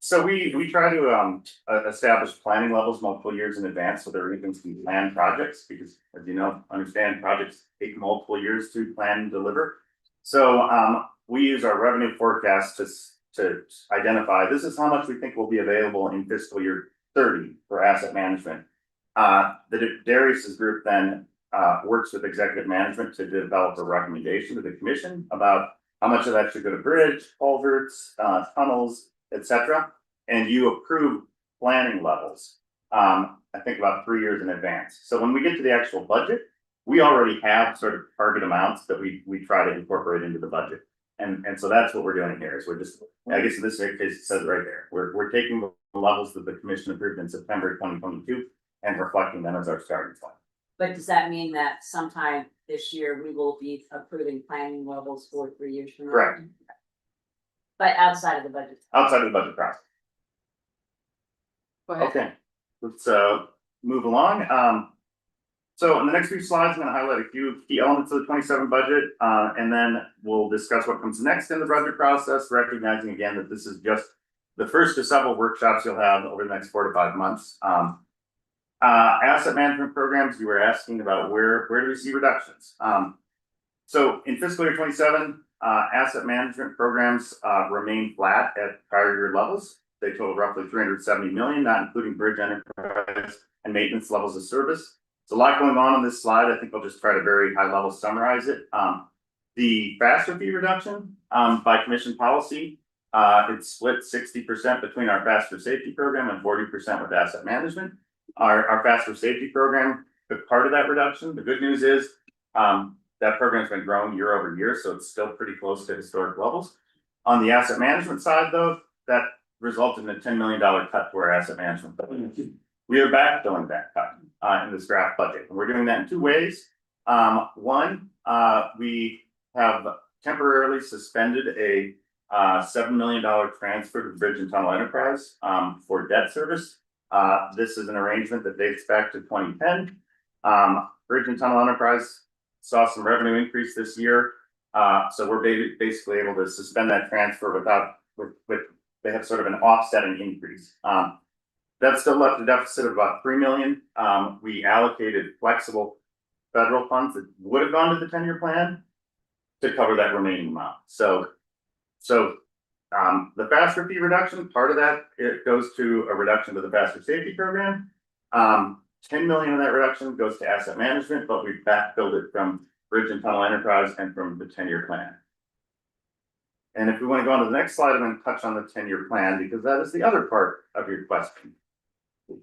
So we try to establish planning levels multiple years in advance so there can be planned projects, because as you know, understand projects take multiple years to plan and deliver. So we use our revenue forecast to identify this is how much we think will be available in fiscal year 30 for asset management. The Darius's group then works with executive management to develop a recommendation to the commission about how much of that should go to bridge, culverts, tunnels, etc. And you approve planning levels, I think about 3 years in advance. So when we get to the actual budget, we already have sort of target amounts that we try to incorporate into the budget. And so that's what we're doing here is we're just, I guess in this case, it says right there, we're taking the levels that the commission approved in September 2022 and reflecting them as our starting point. but does that mean that sometime this year we will be approving planning levels for 3 years from now? Correct. But outside of the budget. outside of the budget process. Go ahead. Okay, let's move along. So in the next few slides, I'm gonna highlight a few key elements of the 27 budget, and then we'll discuss what comes next in the budget process, recognizing again that this is just the first of several workshops you'll have over the next 4 to 5 months. Asset management programs, you were asking about where do we see reductions? So in fiscal year 27, asset management programs remain flat at prior year levels. They total roughly 370 million, not including bridge enterprise and maintenance levels of service. There's a lot going on this slide. I think I'll just try to very high level summarize it. The faster fee reduction by commission policy, it's split 60% between our faster safety program and 40% with asset management. Our faster safety program took part of that reduction. The good news is that program's been growing year over year, so it's still pretty close to historic levels. On the asset management side, though, that resulted in a $10 million cut to our asset management budget. We are backfilling that cut in this draft budget, and we're doing that in 2 ways. One, we have temporarily suspended a $7 million transfer to Bridge and Tunnel Enterprise for debt service. This is an arrangement that dates back to 2010. Bridge and Tunnel Enterprise saw some revenue increase this year, so we're basically able to suspend that transfer with they have sort of an offsetting increase. That still left a deficit of about 3 million. We allocated flexible federal funds that would have gone to the 10-year plan to cover that remaining amount. So the faster fee reduction, part of that, it goes to a reduction to the faster safety program. 10 million of that reduction goes to asset management, but we've backfilled it from Bridge and Tunnel Enterprise and from the 10-year plan. And if we want to go on to the next slide, I'm going to touch on the 10-year plan because that is the other part of your question.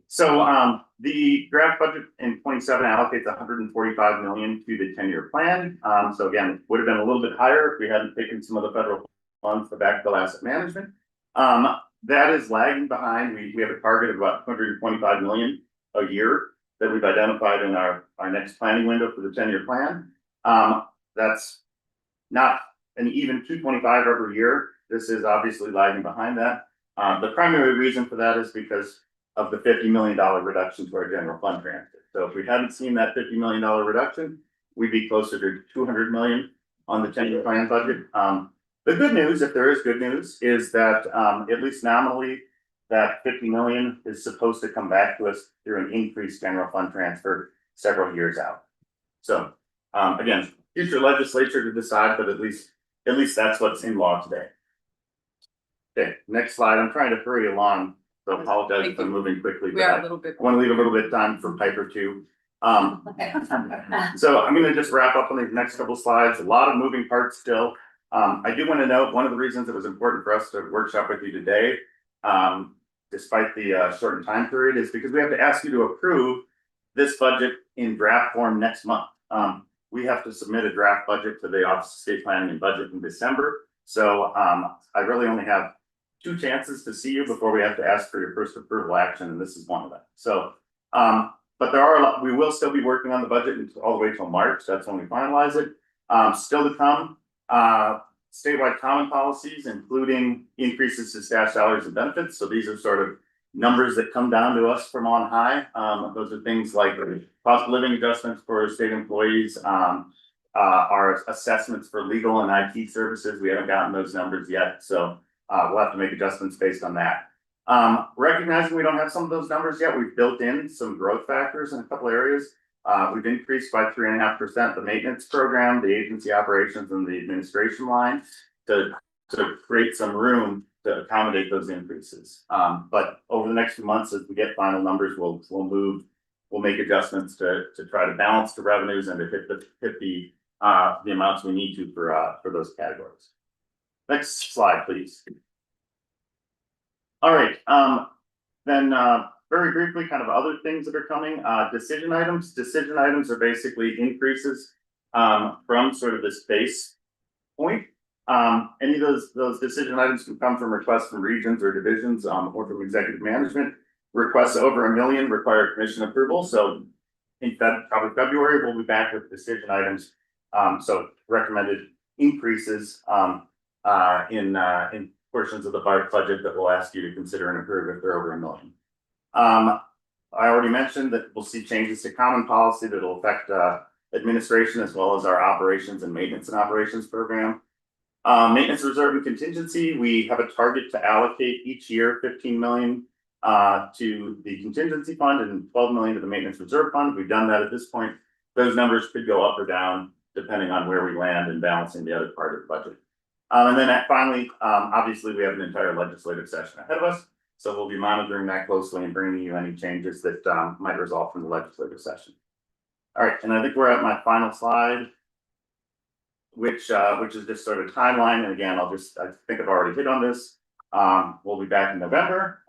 So the draft budget in 27 allocates 145 million to the 10-year plan. So again, it would have been a little bit higher if we hadn't taken some of the federal funds to backfill asset management. That is lagging behind. We have a target of about 125 million a year that we've identified in our next planning window for the 10-year plan. That's not an even 225 every year. This is obviously lagging behind that. The primary reason for that is because of the $50 million reduction to our general fund transfer. So if we hadn't seen that $50 million reduction, we'd be closer to 200 million on the 10-year plan budget. The good news, if there is good news, is that at least nominally, that 50 million is supposed to come back to us through an increased general fund transfer several years out. So again, future legislature to decide, but at least that's what's in law today. Okay, next slide. I'm trying to hurry along, so I apologize if I'm moving quickly. We are a little bit. I want to leave a little bit of time for Piper too. So I'm going to just wrap up on these next couple slides. A lot of moving parts still. I do want to note one of the reasons it was important for us to workshop with you today, despite the shortened time period, is because we have to ask you to approve this budget in draft form next month. We have to submit a draft budget to the Office of State Planning and Budget in December. So I really only have 2 chances to see you before we have to ask for your first approval action, and this is one of them. So, but there are a lot, we will still be working on the budget all the way till March. That's when we finalize it. Still to come, statewide common policies, including increases to staff salaries and benefits. So these are sort of numbers that come down to us from on high. Those are things like cost of living adjustments for state employees, our assessments for legal and IT services. We haven't gotten those numbers yet, so we'll have to make adjustments based on that. Recognizing we don't have some of those numbers yet, we've built in some growth factors in a couple areas. We've increased by 3.5% the maintenance program, the agency operations, and the administration line to create some room to accommodate those increases. But over the next few months, as we get final numbers, we'll make adjustments to try to balance the revenues and to hit the amounts we need to for those categories. Next slide, please. All right, then very briefly, kind of other things that are coming, decision items. Decision items are basically increases from sort of this base point. Any of those decision items can come from requests from regions or divisions or from executive management. Requests over $1 million require commission approval. So in probably February, we'll be back with decision items. So recommended increases in portions of the budget that we'll ask you to consider and approve if they're over $1 million. I already mentioned that we'll see changes to common policy that will affect administration as well as our operations and maintenance and operations program. Maintenance reserve and contingency, we have a target to allocate each year 15 million to the contingency fund and 12 million to the maintenance reserve fund. We've done that at this point. Those numbers could go up or down depending on where we land and balancing the other part of the budget. And then finally, obviously we have an entire legislative session ahead of us. So we'll be monitoring that closely and bringing you any changes that might result from the legislative session. All right, and I think we're at my final slide, which is just sort of a timeline. And again, I think I've already hit on this. We'll be back in November.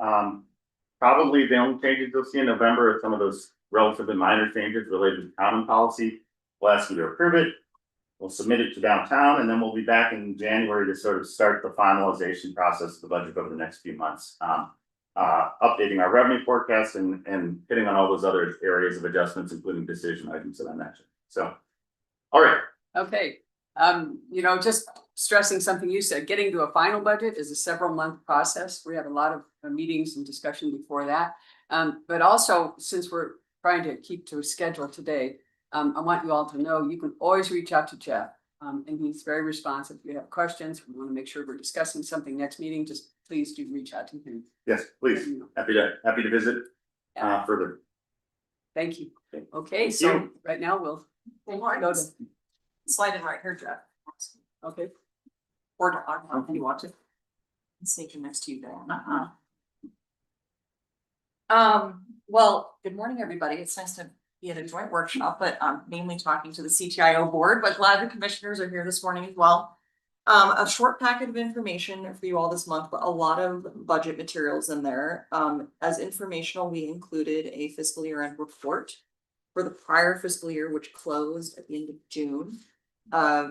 Probably the only changes you'll see in November are some of those relatively minor changes related to common policy. We'll ask you to approve it. We'll submit it to downtown, and then we'll be back in January to sort of start the finalization process of the budget over the next few months. Updating our revenue forecast and hitting on all those other areas of adjustments, including decision items that I mentioned. So, all right. Okay, just stressing something you said, getting to a final budget is a several-month process. We have a lot of meetings and discussion before that. But also, since we're trying to keep to a schedule today, I want you all to know you can always reach out to Jeff. And he's very responsive. If you have questions, we want to make sure we're discussing something next meeting, just please do reach out to him. Yes, please. Happy to visit further. Thank you. Okay, so right now we'll go to, Slide in right here, Jeff. okay. Or dog, if you want to. Sneaking next to you there. Well, good morning, everybody. It's nice to be at a joint workshop, but I'm mainly talking to the CTIO board, but glad the commissioners are here this morning as well. A short packet of information for you all this month, but a lot of budget materials in there. As informational, we included a fiscal year end report for the prior fiscal year, which closed at the end of June.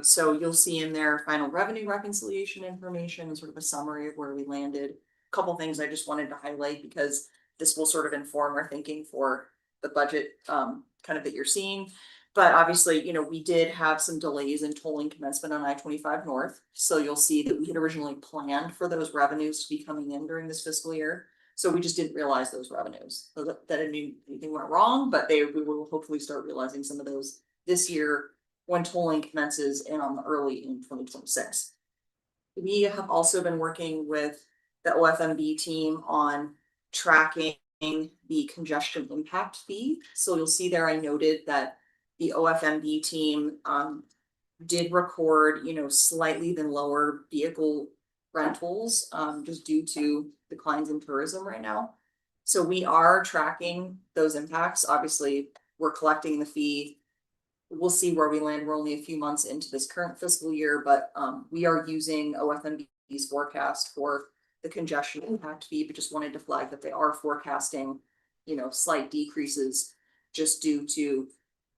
So you'll see in there final revenue reconciliation information and sort of a summary of where we landed. A couple things I just wanted to highlight because this will sort of inform our thinking for the budget kind of that you're seeing. But obviously, we did have some delays in tolling commencement on I-25 North. So you'll see that we had originally planned for those revenues to be coming in during this fiscal year. So we just didn't realize those revenues. So that didn't mean anything went wrong, but we will hopefully start realizing some of those this year when tolling commences in early in 2026. We have also been working with the OFMB team on tracking the congestion impact fee. So you'll see there I noted that the OFMB team did record, slightly than lower vehicle rentals just due to declines in tourism right now. So we are tracking those impacts. Obviously, we're collecting the fee. We'll see where we land. We're only a few months into this current fiscal year, but we are using OFMB's forecast for the congestion impact fee, but just wanted to flag that they are forecasting, slight decreases just due to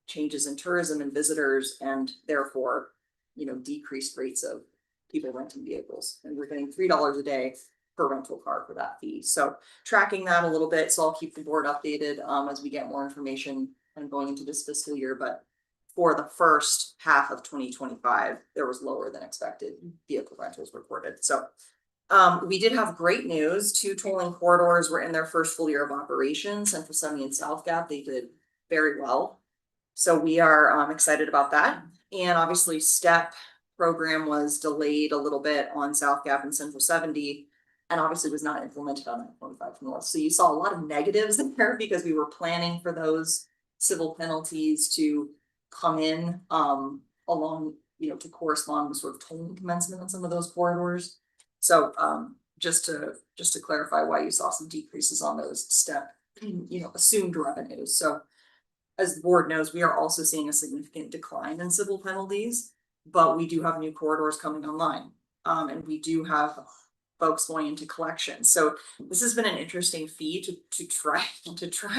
changes in tourism and visitors and therefore, decreased rates of people renting vehicles. And we're getting $3 a day per rental car for that fee. So tracking that a little bit. So I'll keep the board updated as we get more information and going into this fiscal year. But for the first half of 2025, there was lower than expected vehicle rentals reported. So we did have great news. 2 tolling corridors were in their first full year of operation. Central 70 and South Gap, they did very well. So we are excited about that. And obviously STEP program was delayed a little bit on South Gap and Central 70 and obviously was not implemented on I-25 North. So you saw a lot of negatives there because we were planning for those civil penalties to come in along, to correspond with sort of tolling commencement on some of those corridors. So just to clarify why you saw some decreases on those STEP, assumed revenues. So as the board knows, we are also seeing a significant decline in civil penalties, but we do have new corridors coming online. And we do have folks going into collection. So this has been an interesting feat to try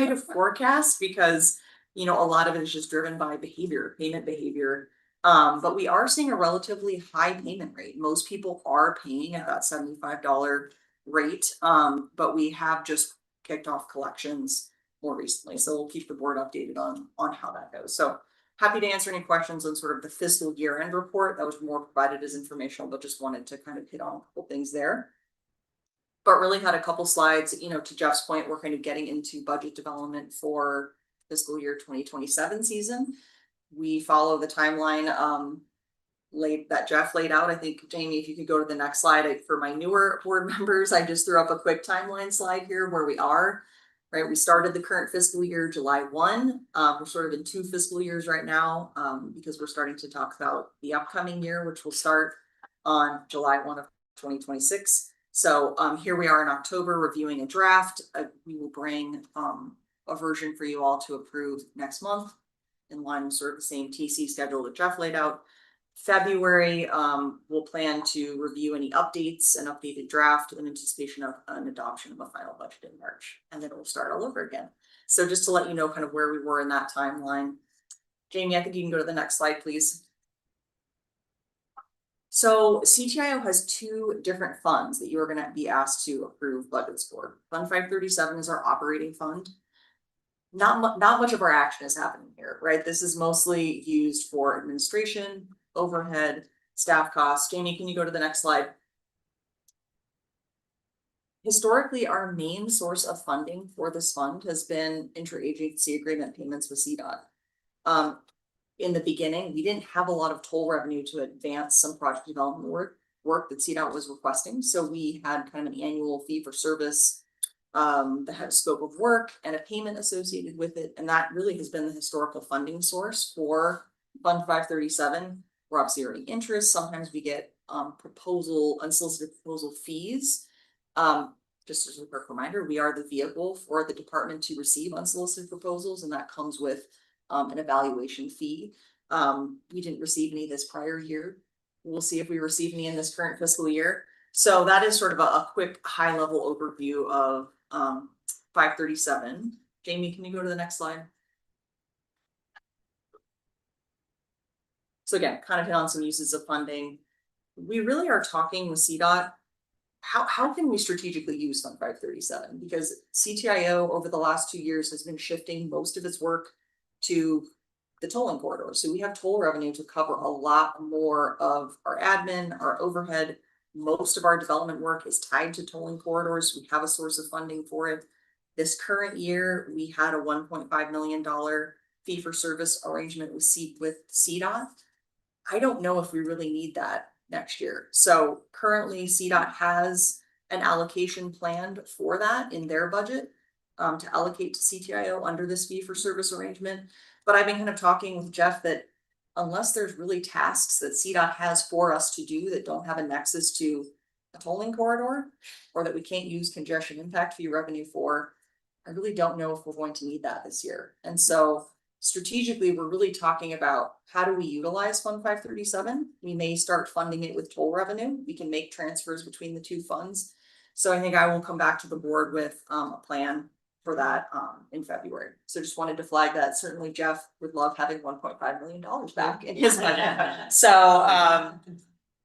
to forecast because, a lot of it is just driven by payment behavior. But we are seeing a relatively high payment rate. Most people are paying at that $75 rate. But we have just kicked off collections more recently. So we'll keep the board updated on how that goes. So happy to answer any questions on sort of the fiscal year end report. That was more provided as informational, but just wanted to kind of hit on a couple things there. But really had a couple slides, to Jeff's point, we're kind of getting into budget development for fiscal year 2027 season. We follow the timeline, that Jeff laid out. I think, Jamie, if you could go to the next slide, for my newer board members, I just threw up a quick timeline slide here where we are. Right, we started the current fiscal year July 1. We're sort of in 2 fiscal years right now, because we're starting to talk about the upcoming year, which will start on July 1 of 2026. So here we are in October reviewing a draft. We will bring a version for you all to approve next month in line with sort of the same TC schedule that Jeff laid out. February, we'll plan to review any updates and updated draft in anticipation of an adoption of a final budget in March, and then we'll start all over again. So just to let you know kind of where we were in that timeline. Jamie, I think you can go to the next slide, please. So CTIO has 2 different funds that you're going to be asked to approve budgets for. Fund 537 is our operating fund. Not much of our action is happening here, right? This is mostly used for administration, overhead, staff costs. Jamie, can you go to the next slide? Historically, our main source of funding for this fund has been interagency agreement payments with CDOT. In the beginning, we didn't have a lot of toll revenue to advance some project development work that CDOT was requesting. So we had kind of an annual fee for service that had a scope of work and a payment associated with it. And that really has been the historical funding source for Fund 537. We're obviously earning interest. Sometimes we get unsolicited proposal fees. Just as a quick reminder, we are the vehicle for the department to receive unsolicited proposals, and that comes with an evaluation fee. We didn't receive any this prior year. We'll see if we receive any in this current fiscal year. So that is sort of a quick high level overview of 537. Jamie, can you go to the next slide? So again, kind of hit on some uses of funding. We really are talking with CDOT. How can we strategically use Fund 537? Because CTIO over the last 2 years has been shifting most of its work to the tolling corridor. So we have toll revenue to cover a lot more of our admin, our overhead. Most of our development work is tied to tolling corridors. We have a source of funding for it. This current year, we had a $1.5 million fee for service arrangement with CDOT. I don't know if we really need that next year. So currently CDOT has an allocation planned for that in their budget to allocate to CTIO under this fee for service arrangement. But I've been kind of talking with Jeff that unless there's really tasks that CDOT has for us to do that don't have a nexus to a tolling corridor, or that we can't use congestion impact fee revenue for, I really don't know if we're going to need that this year. And so strategically, we're really talking about how do we utilize Fund 537? We may start funding it with toll revenue. We can make transfers between the 2 funds. So I think I will come back to the board with a plan for that in February. So just wanted to flag that. Certainly Jeff would love having $1.5 million back in his budget. So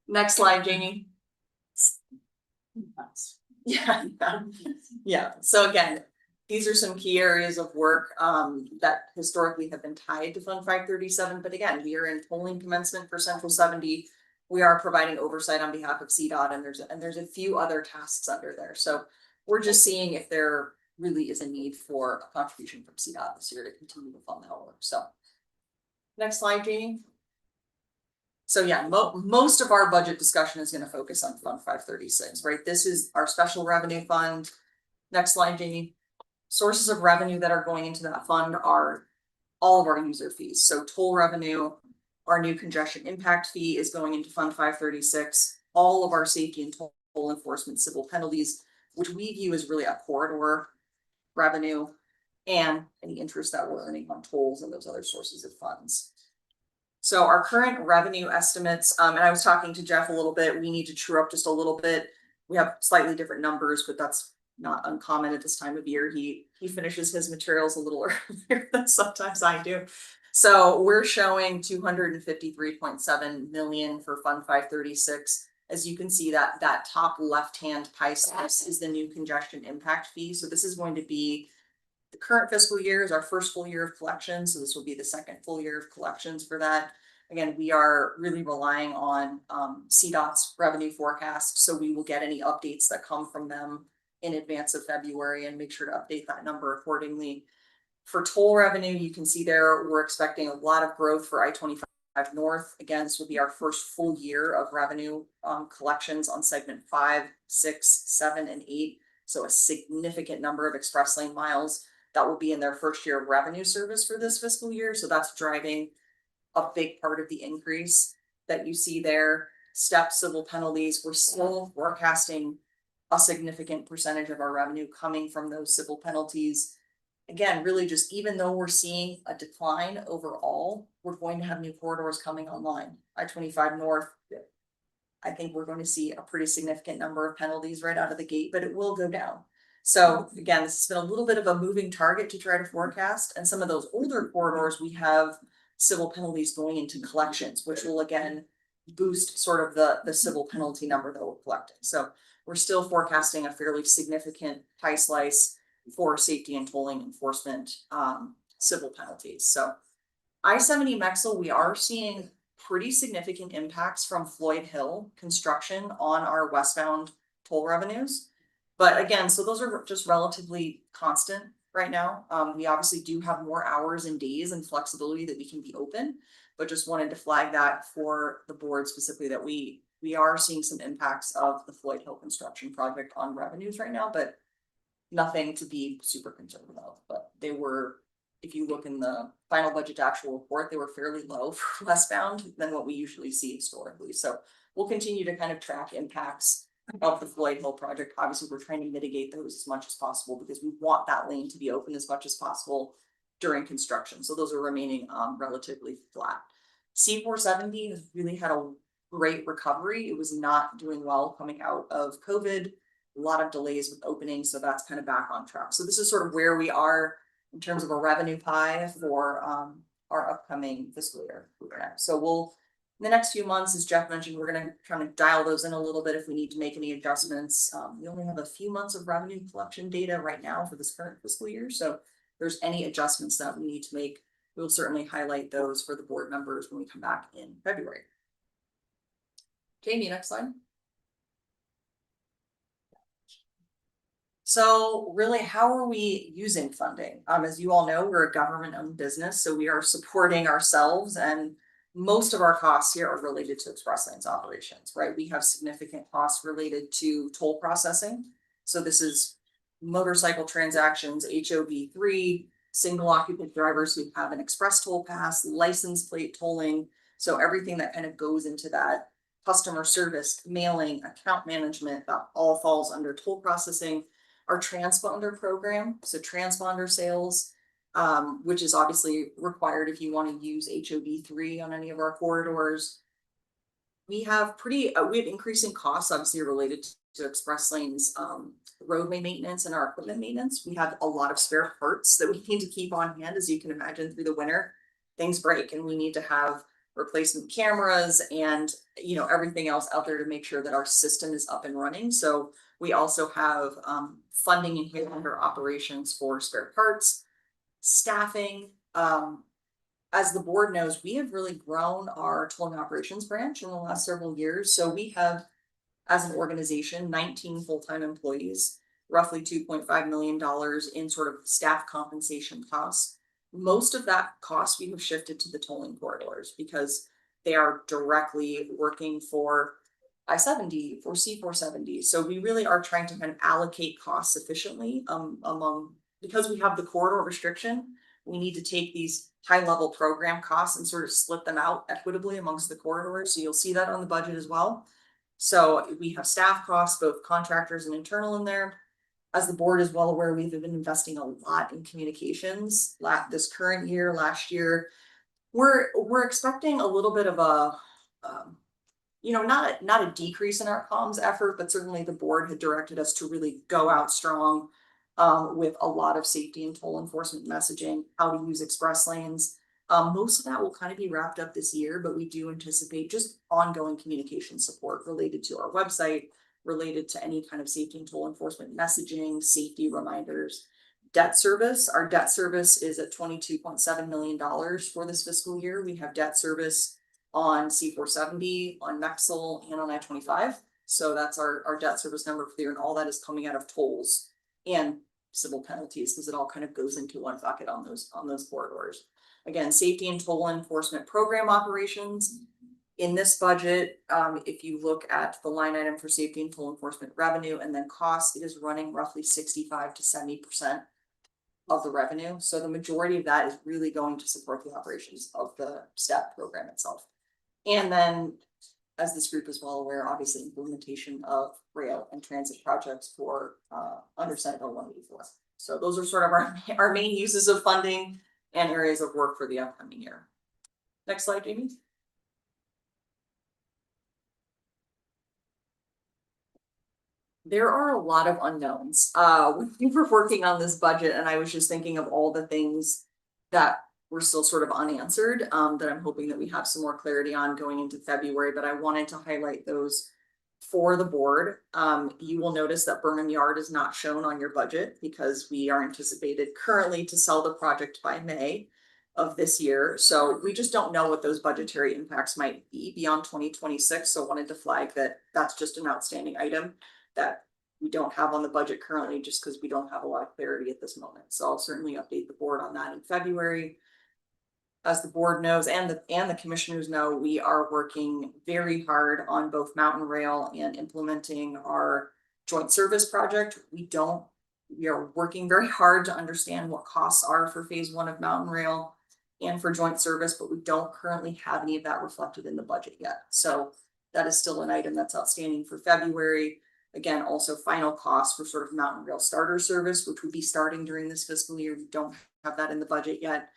next slide, Jamie. Yeah. So again, these are some key areas of work that historically have been tied to Fund 537. But again, we are in tolling commencement for Central 70. We are providing oversight on behalf of CDOT, and there's a few other tasks under there. So we're just seeing if there really is a need for a contribution from CDOT this year to continue to fund that work. So next slide, Jamie. So yeah, most of our budget discussion is going to focus on Fund 536, right? This is our special revenue fund. Next slide, Jamie. Sources of revenue that are going into that fund are all of our user fees. So toll revenue, our new congestion impact fee is going into Fund 536. All of our safety and toll enforcement civil penalties, which we view as really a corridor revenue, and any interest that we're earning on tolls and those other sources of funds. So our current revenue estimates, and I was talking to Jeff a little bit, we need to true up just a little bit. We have slightly different numbers, but that's not uncommon at this time of year. He finishes his materials a little earlier than sometimes I do. So we're showing 253.7 million for Fund 536. As you can see, that top left-hand pie slice is the new congestion impact fee. So this is going to be the current fiscal year is our first full year of collections. So this will be the second full year of collections for that. Again, we are really relying on CDOT's revenue forecast, so we will get any updates that come from them in advance of February and make sure to update that number accordingly. For toll revenue, you can see there, we're expecting a lot of growth for I-25 North. Again, this will be our first full year of revenue collections on segment 5, 6, 7, and 8. So a significant number of express lane miles that will be in their first year of revenue service for this fiscal year. So that's driving a big part of the increase that you see there. Step civil penalties, we're still forecasting a significant percentage of our revenue coming from those civil penalties. Again, really just even though we're seeing a decline overall, we're going to have new corridors coming online. I-25 North, I think we're going to see a pretty significant number of penalties right out of the gate, but it will go down. So again, this has been a little bit of a moving target to try to forecast, and some of those older corridors, we have civil penalties going into collections, which will again boost sort of the civil penalty number that we're collecting. So we're still forecasting a fairly significant pie slice for safety and tolling enforcement civil penalties. So I-70 Mexel, we are seeing pretty significant impacts from Floyd Hill construction on our westbound toll revenues. But again, so those are just relatively constant right now. We obviously do have more hours and days and flexibility that we can be open, but just wanted to flag that for the board specifically that we are seeing some impacts of the Floyd Hill construction project on revenues right now, but nothing to be super concerned about. But they were, if you look in the final budget to actual report, they were fairly low for westbound than what we usually see historically. So we'll continue to kind of track impacts of the Floyd Hill project. Obviously, we're trying to mitigate those as much as possible because we want that lane to be open as much as possible during construction. So those are remaining relatively flat. C470 has really had a great recovery. It was not doing well coming out of COVID. A lot of delays with opening, so that's kind of back on track. So this is sort of where we are in terms of a revenue pie for our upcoming fiscal year. So we'll, in the next few months, as Jeff mentioned, we're going to kind of dial those in a little bit if we need to make any adjustments. We only have a few months of revenue collection data right now for this current fiscal year. So if there's any adjustments that we need to make, we'll certainly highlight those for the board members when we come back in February. Jamie, next slide. So really, how are we using funding? As you all know, we're a government-owned business, so we are supporting ourselves, and most of our costs here are related to Express Lanes operations, right? We have significant costs related to toll processing. So this is motorcycle transactions, HOV3, single occupant drivers who have an express toll pass, license plate tolling. So everything that kind of goes into that, customer service, mailing, account management, that all falls under toll processing. Our transponder program, so transponder sales, which is obviously required if you want to use HOV3 on any of our corridors. We have increasing costs obviously related to Express Lanes roadway maintenance and our equipment maintenance. We have a lot of spare parts that we need to keep on hand. As you can imagine, through the winter, things break and we need to have replacement cameras and everything else out there to make sure that our system is up and running. So we also have funding in here under operations for spare parts, staffing. As the board knows, we have really grown our tolling operations branch in the last several years. So we have, as an organization, 19 full-time employees, roughly $2.5 million in sort of staff compensation costs. Most of that cost we have shifted to the tolling corridors because they are directly working for I-70 or C470. So we really are trying to kind of allocate costs efficiently because we have the corridor restriction. We need to take these high-level program costs and sort of split them out equitably amongst the corridors. So you'll see that on the budget as well. So we have staff costs, both contractors and internal in there. As the board is well aware, we've been investing a lot in communications this current year, last year. We're expecting a little bit of a, not a decrease in our comms effort, but certainly the board had directed us to really go out strong with a lot of safety and toll enforcement messaging, how to use express lanes. Most of that will kind of be wrapped up this year, but we do anticipate just ongoing communication support related to our website, related to any kind of safety and toll enforcement messaging, safety reminders. Debt service, our debt service is at $22.7 million for this fiscal year. We have debt service on C-470, on Mexel, and on I-25. So that's our debt service number for the year, and all that is coming out of tolls and civil penalties, because it all kind of goes into one bucket on those corridors. Again, safety and toll enforcement program operations. In this budget, if you look at the line item for safety and toll enforcement revenue and then cost, it is running roughly 65 to 70% of the revenue. So the majority of that is really going to support the operations of the STEP program itself. And then, as this group is well aware, obviously implementation of rail and transit projects for under Senate Bill 184. So those are sort of our main uses of funding and areas of work for the upcoming year. Next slide, Jamie. There are a lot of unknowns. We were working on this budget and I was just thinking of all the things that were still sort of unanswered, that I'm hoping that we have some more clarity on going into February, but I wanted to highlight those for the board. You will notice that Burnham Yard is not shown on your budget because we are anticipated currently to sell the project by May of this year. So we just don't know what those budgetary impacts might be beyond 2026. So I wanted to flag that that's just an outstanding item that we don't have on the budget currently, just because we don't have a lot of clarity at this moment. So I'll certainly update the board on that in February. As the board knows and the commissioners know, we are working very hard on both Mountain Rail and implementing our joint service project. We are working very hard to understand what costs are for phase 1 of Mountain Rail and for joint service, but we don't currently have any of that reflected in the budget yet. So that is still an item that's outstanding for February. Again, also final costs for sort of Mountain Rail starter service, which would be starting during this fiscal year. We don't have that in the budget yet.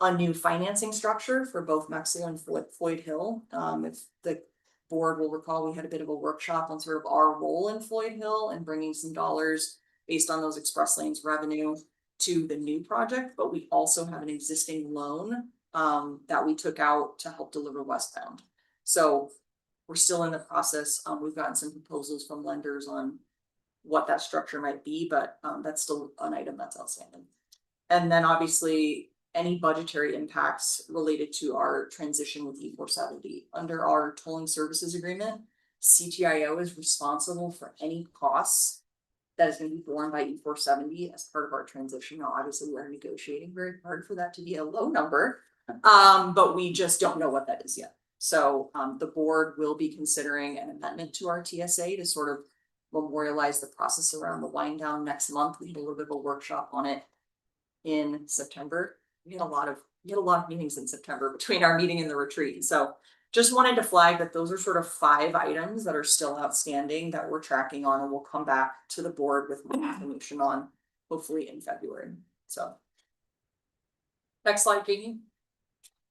A new financing structure for both Mexel and Floyd Hill. If the board will recall, we had a bit of a workshop on sort of our role in Floyd Hill and bringing some dollars based on those express lanes revenue to the new project, but we also have an existing loan that we took out to help deliver westbound. So we're still in the process. We've gotten some proposals from lenders on what that structure might be, but that's still an item that's outstanding. And then obviously any budgetary impacts related to our transition with E-470. Under our tolling services agreement, CTIO is responsible for any costs that is going to be borne by E-470 as part of our transition. Now, obviously, we're negotiating very hard for that to be a low number, but we just don't know what that is yet. So the board will be considering an amendment to our TSA to sort of memorialize the process around the wind down next month. We had a little bit of a workshop on it in September. We had a lot of meetings in September between our meeting and the retreat. So just wanted to flag that those are sort of 5 items that are still outstanding that we're tracking on, and we'll come back to the board with more information on hopefully in February. So next slide, Jamie.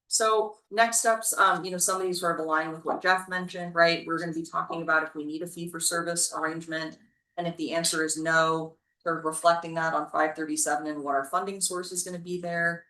So next steps, some of these sort of align with what Jeff mentioned, right? We're going to be talking about if we need a fee for service arrangement, and if the answer is no, sort of reflecting that on 537 and what our funding source is going to be there.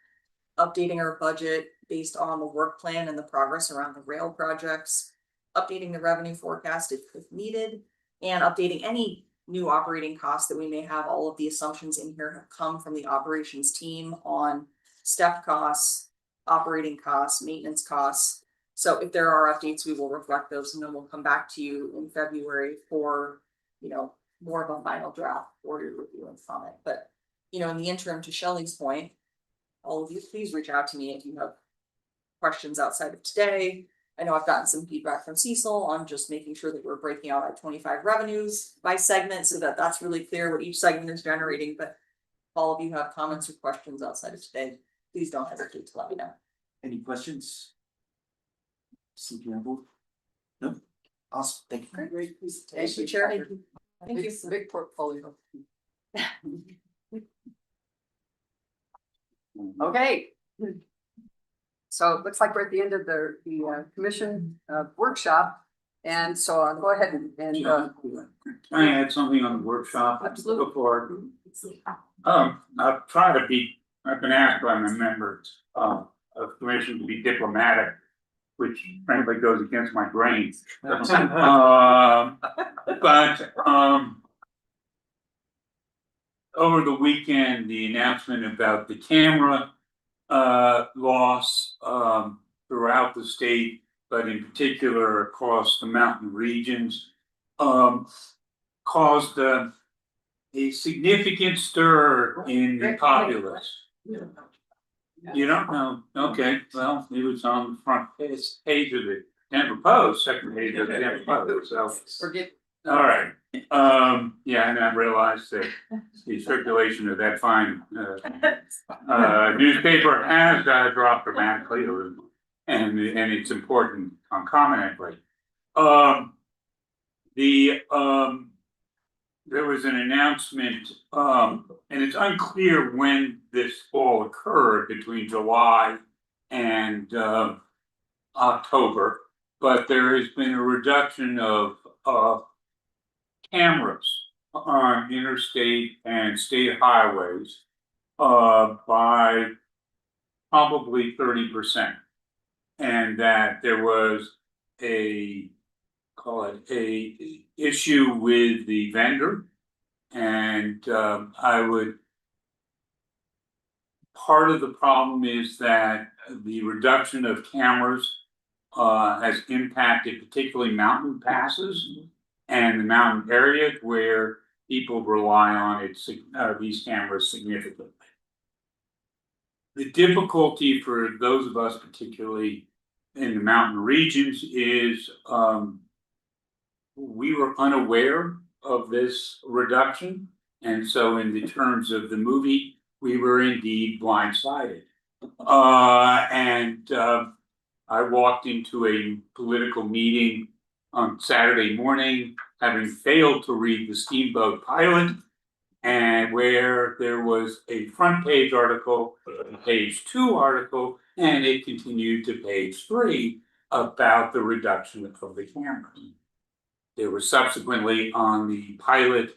Updating our budget based on the work plan and the progress around the rail projects, updating the revenue forecast if needed, and updating any new operating costs that we may have. All of the assumptions in here have come from the operations team on step costs, operating costs, maintenance costs. So if there are updates, we will reflect those, and then we'll come back to you in February for, more of a final draft for your review and comment. But, in the interim, to Shelley's point, all of you, please reach out to me if you have questions outside of today. I know I've gotten some feedback from Cecil on just making sure that we're breaking out our 25 revenues by segment so that that's really clear what each segment is generating. But if all of you have comments or questions outside of today, please don't hesitate to let me know. Any questions? CPM? No? Awesome, thank you. Great presentation. Thank you, Chair. Thank you. It's a big portfolio. Okay. So it looks like we're at the end of the commission workshop. And so I'll go ahead and Can I add something on the workshop? Absolutely. Before, I've tried to be, I've been asked by my members of commission to be diplomatic, which frankly goes against my grain. Over the weekend, the announcement about the camera loss throughout the state but in particular across the mountain regions, caused a significant stir in the populace. You don't know? Okay, well, it was on the front page of the Denver Post, second page of the Denver Post, so. Forget. All right, yeah, and I realized that the circulation of that fine, newspaper has dropped dramatically, and it's important concomitantly. There was an announcement, and it's unclear when this all occurred between July and October, but there has been a reduction of cameras on interstate and state highways by probably 30%. And that there was a issue with the vendor. And part of the problem is that the reduction of cameras has impacted particularly mountain passes and the mountain area where people rely on these cameras significantly. The difficulty for those of us, particularly in the mountain regions, is we were unaware of this reduction. And so in the terms of the movie, we were indeed blindsided. I walked into a political meeting on Saturday morning, having failed to read the Steamboat Pilot, and where there was a front page article, a page 2 article, and it continued to page 3 about the reduction of the cameras. There were subsequently on the pilot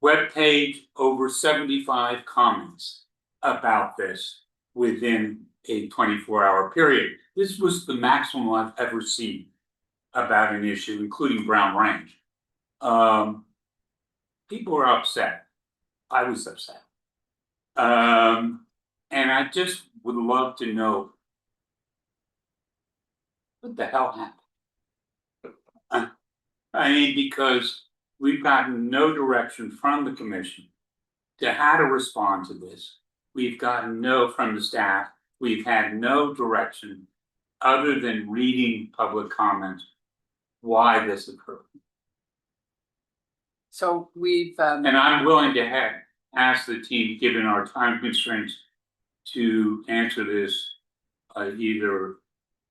webpage over 75 comments about this within a 24-hour period. This was the maximum I've ever seen about an issue, including Brown Range. People were upset. I was upset. And I just would love to know what the hell happened. I mean, because we've gotten no direction from the commission to how to respond to this. We've gotten no from the staff. We've had no direction other than reading public comments why this occurred. So we've. And I'm willing to ask the team, given our time constraints, to answer this either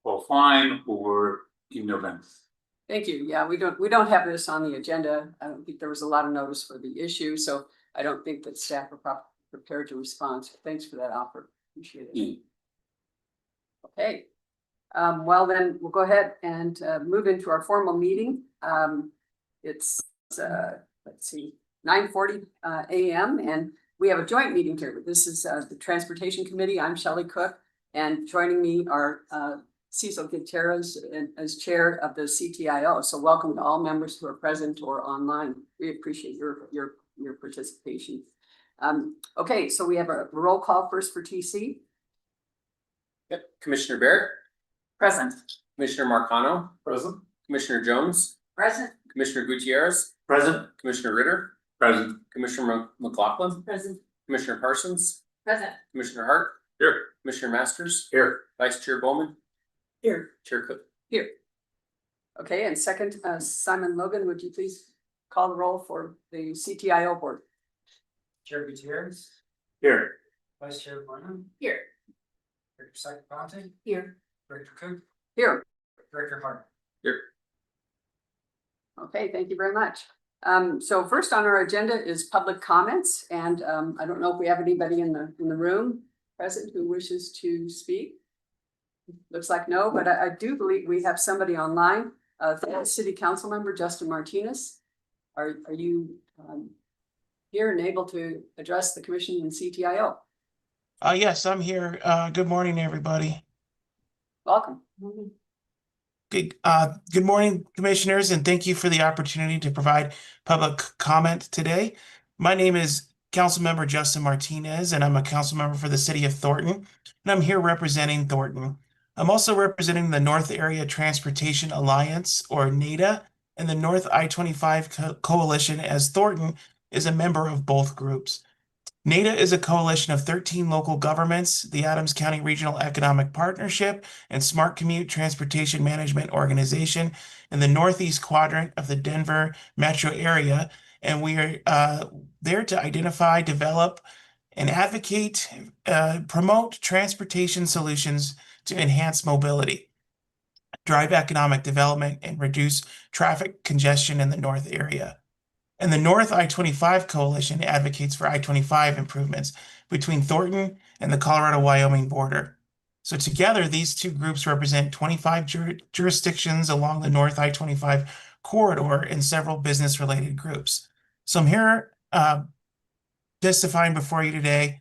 offline or in November. Thank you. Yeah, we don't have this on the agenda. I don't think there was a lot of notice for the issue, so I don't think that staff are prepared to respond. So thanks for that offer. Appreciate it. Okay. Well, then we'll go ahead and move into our formal meeting. It's let's see, 9:40 a.m. and we have a joint meeting here. This is the Transportation Committee. I'm Shelley Cook, and joining me are Cecil Gutierrez as chair of the CTIO. So welcome to all members who are present or online. We appreciate your participation. Okay, so we have a roll call first for TC. Yep. Commissioner Barrett. Present. Commissioner Marcano. Present. Commissioner Jones. Present. Commissioner Gutierrez. Present. Commissioner Ritter. Present. Commissioner McLaughlin. Present. Commissioner Parsons. Present. Commissioner Hart. Here. Commissioner Masters. Here. Vice Chair Bowman. Here. Chair Cook. Here. Okay, and second, Simon Logan, would you please call the roll for the CTIO board? Chair Gutierrez, Here. Vice Chair Burnham, Here. Director Sacapante, Here. Director Cook, Here. Director Hart. Here. Okay, thank you very much. So first on our agenda is public comments, and I don't know if we have anybody in the room present who wishes to speak. Looks like no, but I do believe we have somebody online. City Council Member Justin Martinez. Are you here and able to address the commission and CTIO? Yes, I'm here. Good morning, everybody. Welcome. Good morning, commissioners, and thank you for the opportunity to provide public comment today. My name is Councilmember Justin Martinez, and I'm a council member for the city of Thornton, and I'm here representing Thornton. I'm also representing the North Area Transportation Alliance, or NATA, and the North I-25 Coalition, as Thornton is a member of both groups. NATA is a coalition of 13 local governments, the Adams County Regional Economic Partnership, and Smart Commute Transportation Management Organization in the northeast quadrant of the Denver metro area. And we are there to identify, develop, and advocate, promote transportation solutions to enhance mobility, drive economic development, and reduce traffic congestion in the North area. And the North I-25 Coalition advocates for I-25 improvements between Thornton and the Colorado-Wyoming border. So together, these two groups represent 25 jurisdictions along the North I-25 corridor and several business-related groups. So I'm here testifying before you today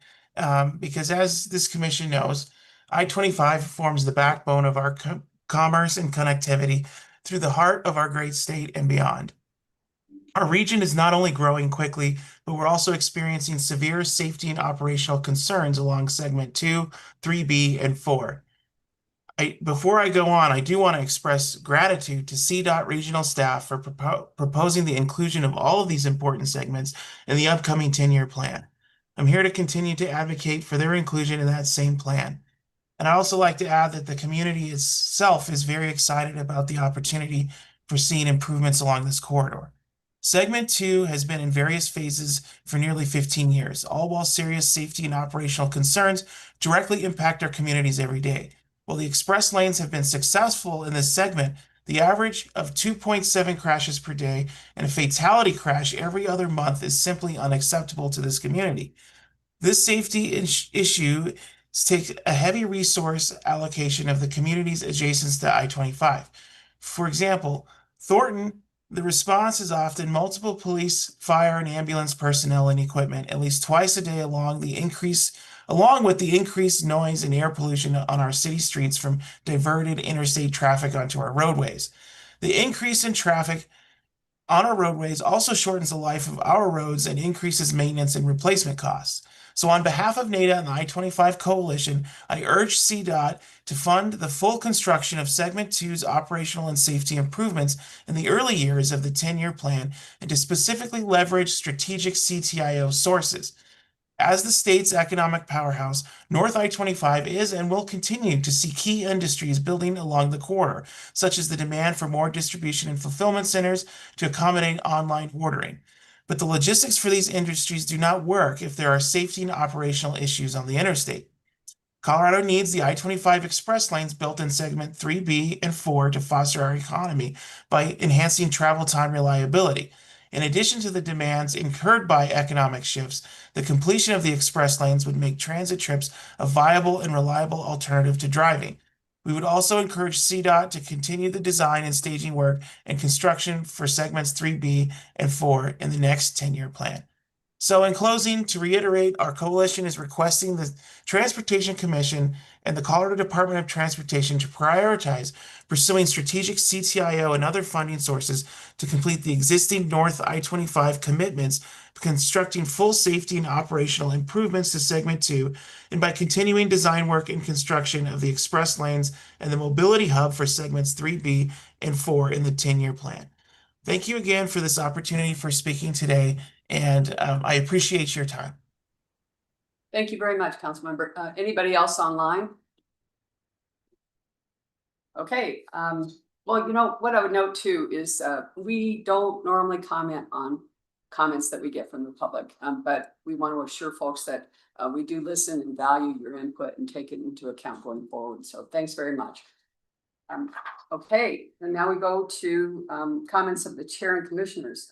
because, as this commission knows, I-25 forms the backbone of our commerce and connectivity through the heart of our great state and beyond. Our region is not only growing quickly, but we're also experiencing severe safety and operational concerns along segment 2, 3B, and 4. Before I go on, I do want to express gratitude to CDOT regional staff for proposing the inclusion of all of these important segments in the upcoming 10-year plan. I'm here to continue to advocate for their inclusion in that same plan. And I'd also like to add that the community itself is very excited about the opportunity for seeing improvements along this corridor. Segment 2 has been in various phases for nearly 15 years, all while serious safety and operational concerns directly impact our communities every day. While the express lanes have been successful in this segment, the average of 2.7 crashes per day and a fatality crash every other month is simply unacceptable to this community. This safety issue takes a heavy resource allocation of the communities adjacent to I-25. For example, Thornton, the response is often multiple police, fire, and ambulance personnel and equipment at least twice a day along with the increased noise and air pollution on our city streets from diverted interstate traffic onto our roadways. The increase in traffic on our roadways also shortens the life of our roads and increases maintenance and replacement costs. So on behalf of NATA and the I-25 Coalition, I urge CDOT to fund the full construction of Segment 2's operational and safety improvements in the early years of the 10-year plan and to specifically leverage strategic CTIO sources. As the state's economic powerhouse, North I-25 is and will continue to see key industries building along the corridor, such as the demand for more distribution and fulfillment centers to accommodate online ordering. But the logistics for these industries do not work if there are safety and operational issues on the interstate. Colorado needs the I-25 express lanes built in segment 3B and 4 to foster our economy by enhancing travel time reliability. In addition to the demands incurred by economic shifts, the completion of the express lanes would make transit trips a viable and reliable alternative to driving. We would also encourage CDOT to continue the design and staging work and construction for segments 3B and 4 in the next 10-year plan. So in closing, to reiterate, our coalition is requesting the Transportation Commission and the Colorado Department of Transportation to prioritize pursuing strategic CTIO and other funding sources to complete the existing North I-25 commitments, constructing full safety and operational improvements to segment 2, and by continuing design work and construction of the express lanes and the mobility hub for segments 3B and 4 in the 10-year plan. Thank you again for this opportunity for speaking today, and I appreciate your time. Thank you very much, Councilmember. Anybody else online? Okay, well, you know, what I would note too is we don't normally comment on comments that we get from the public, but we want to assure folks that we do listen and value your input and take it into account going forward. So thanks very much. Okay, and now we go to comments of the chair and commissioners.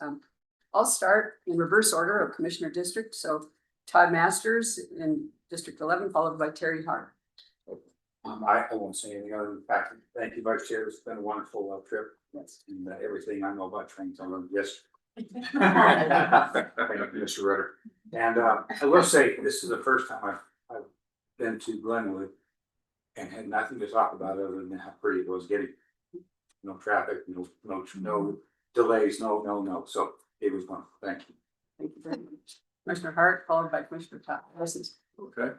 I'll start in reverse order of Commissioner District. So Todd Masters in District 11, followed by Terry Hart. I won't say anything other than the fact that thank you, Vice Chair. It's been a wonderful trip. Yes. And everything I know about trains, I learned yesterday. Thank you, Mr. Rutter. And I will say, this is the first time I've been to Glenwood and had nothing to talk about other than how pretty it was getting. No traffic, no delays, no. So it was wonderful. Thank you. Thank you very much. Commissioner Hart, followed by Commissioner Todd. Okay.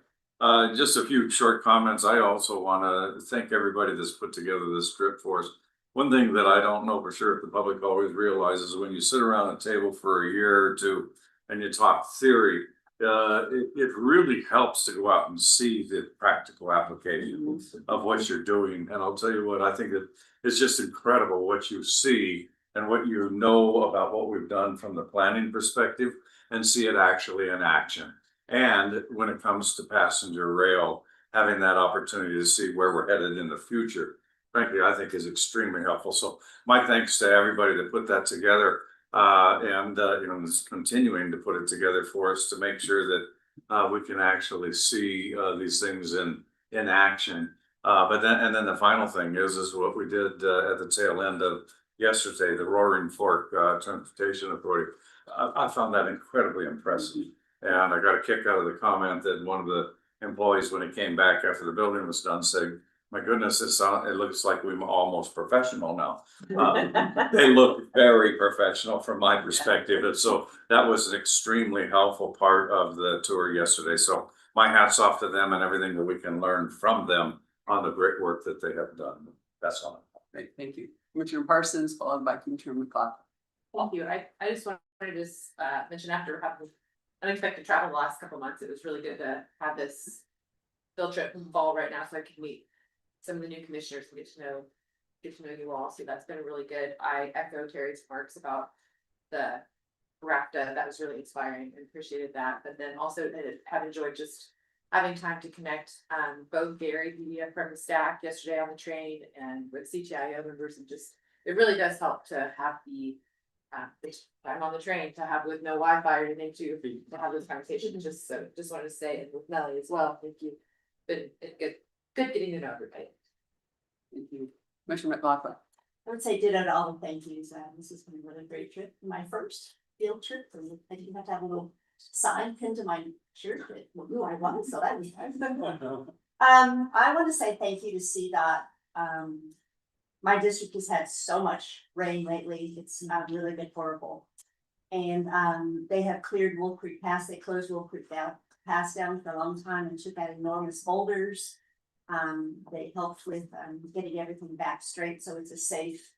Just a few short comments. I also want to thank everybody that's put together this script for us. One thing that I don't know for sure if the public always realizes, when you sit around a table for a year or two and you talk theory, it really helps to go out and see the practical application of what you're doing. And I'll tell you what, I think that it's just incredible what you see and what you know about what we've done from the planning perspective and see it actually in action. And when it comes to passenger rail, having that opportunity to see where we're headed in the future, frankly, I think is extremely helpful. So my thanks to everybody that put that together. And is continuing to put it together for us to make sure that we can actually see these things in action. But then the final thing is what we did at the tail end of yesterday, the Roaring Fork Transportation Authority. I found that incredibly impressive. And I got a kick out of the comment that one of the employees, when he came back after the building was done, said, "My goodness, it looks like we're almost professional now." They look very professional from my perspective. And so that was an extremely helpful part of the tour yesterday. So my hat's off to them and everything that we can learn from them on the great work that they have done. That's all. Great, thank you. Commissioner Parsons, followed by Commissioner McLaughlin. Thank you. I just wanted to mention after having unexpected travel the last couple of months, it was really good to have this field trip in fall right now so I can meet some of the new commissioners and get to know you all. So that's been really good. I echo Terry's remarks about the RAFTA. That was really inspiring and appreciated that. But then also have enjoyed just having time to connect both Gary Media from the staff yesterday on the train and with CTIO members, and just it really does help to have the time on the train to have with no Wi-Fi or anything to have those conversations. Just wanted to say, and with Melly as well, thank you. Been good getting to know everybody. Thank you. Commissioner McLaughlin. I would say ditto to all the thank yous. This has been a really great trip. My first field trip, and I didn't have to have a little sign pinned to my shirt that who I was, so that was nice. I want to say thank you to CDOT. My district has had so much rain lately. It's really been horrible. And they have cleared Wolf Creek Pass. They closed Wolf Creek Pass down for a long time and took out enormous boulders. They helped with getting everything back straight so it's a safe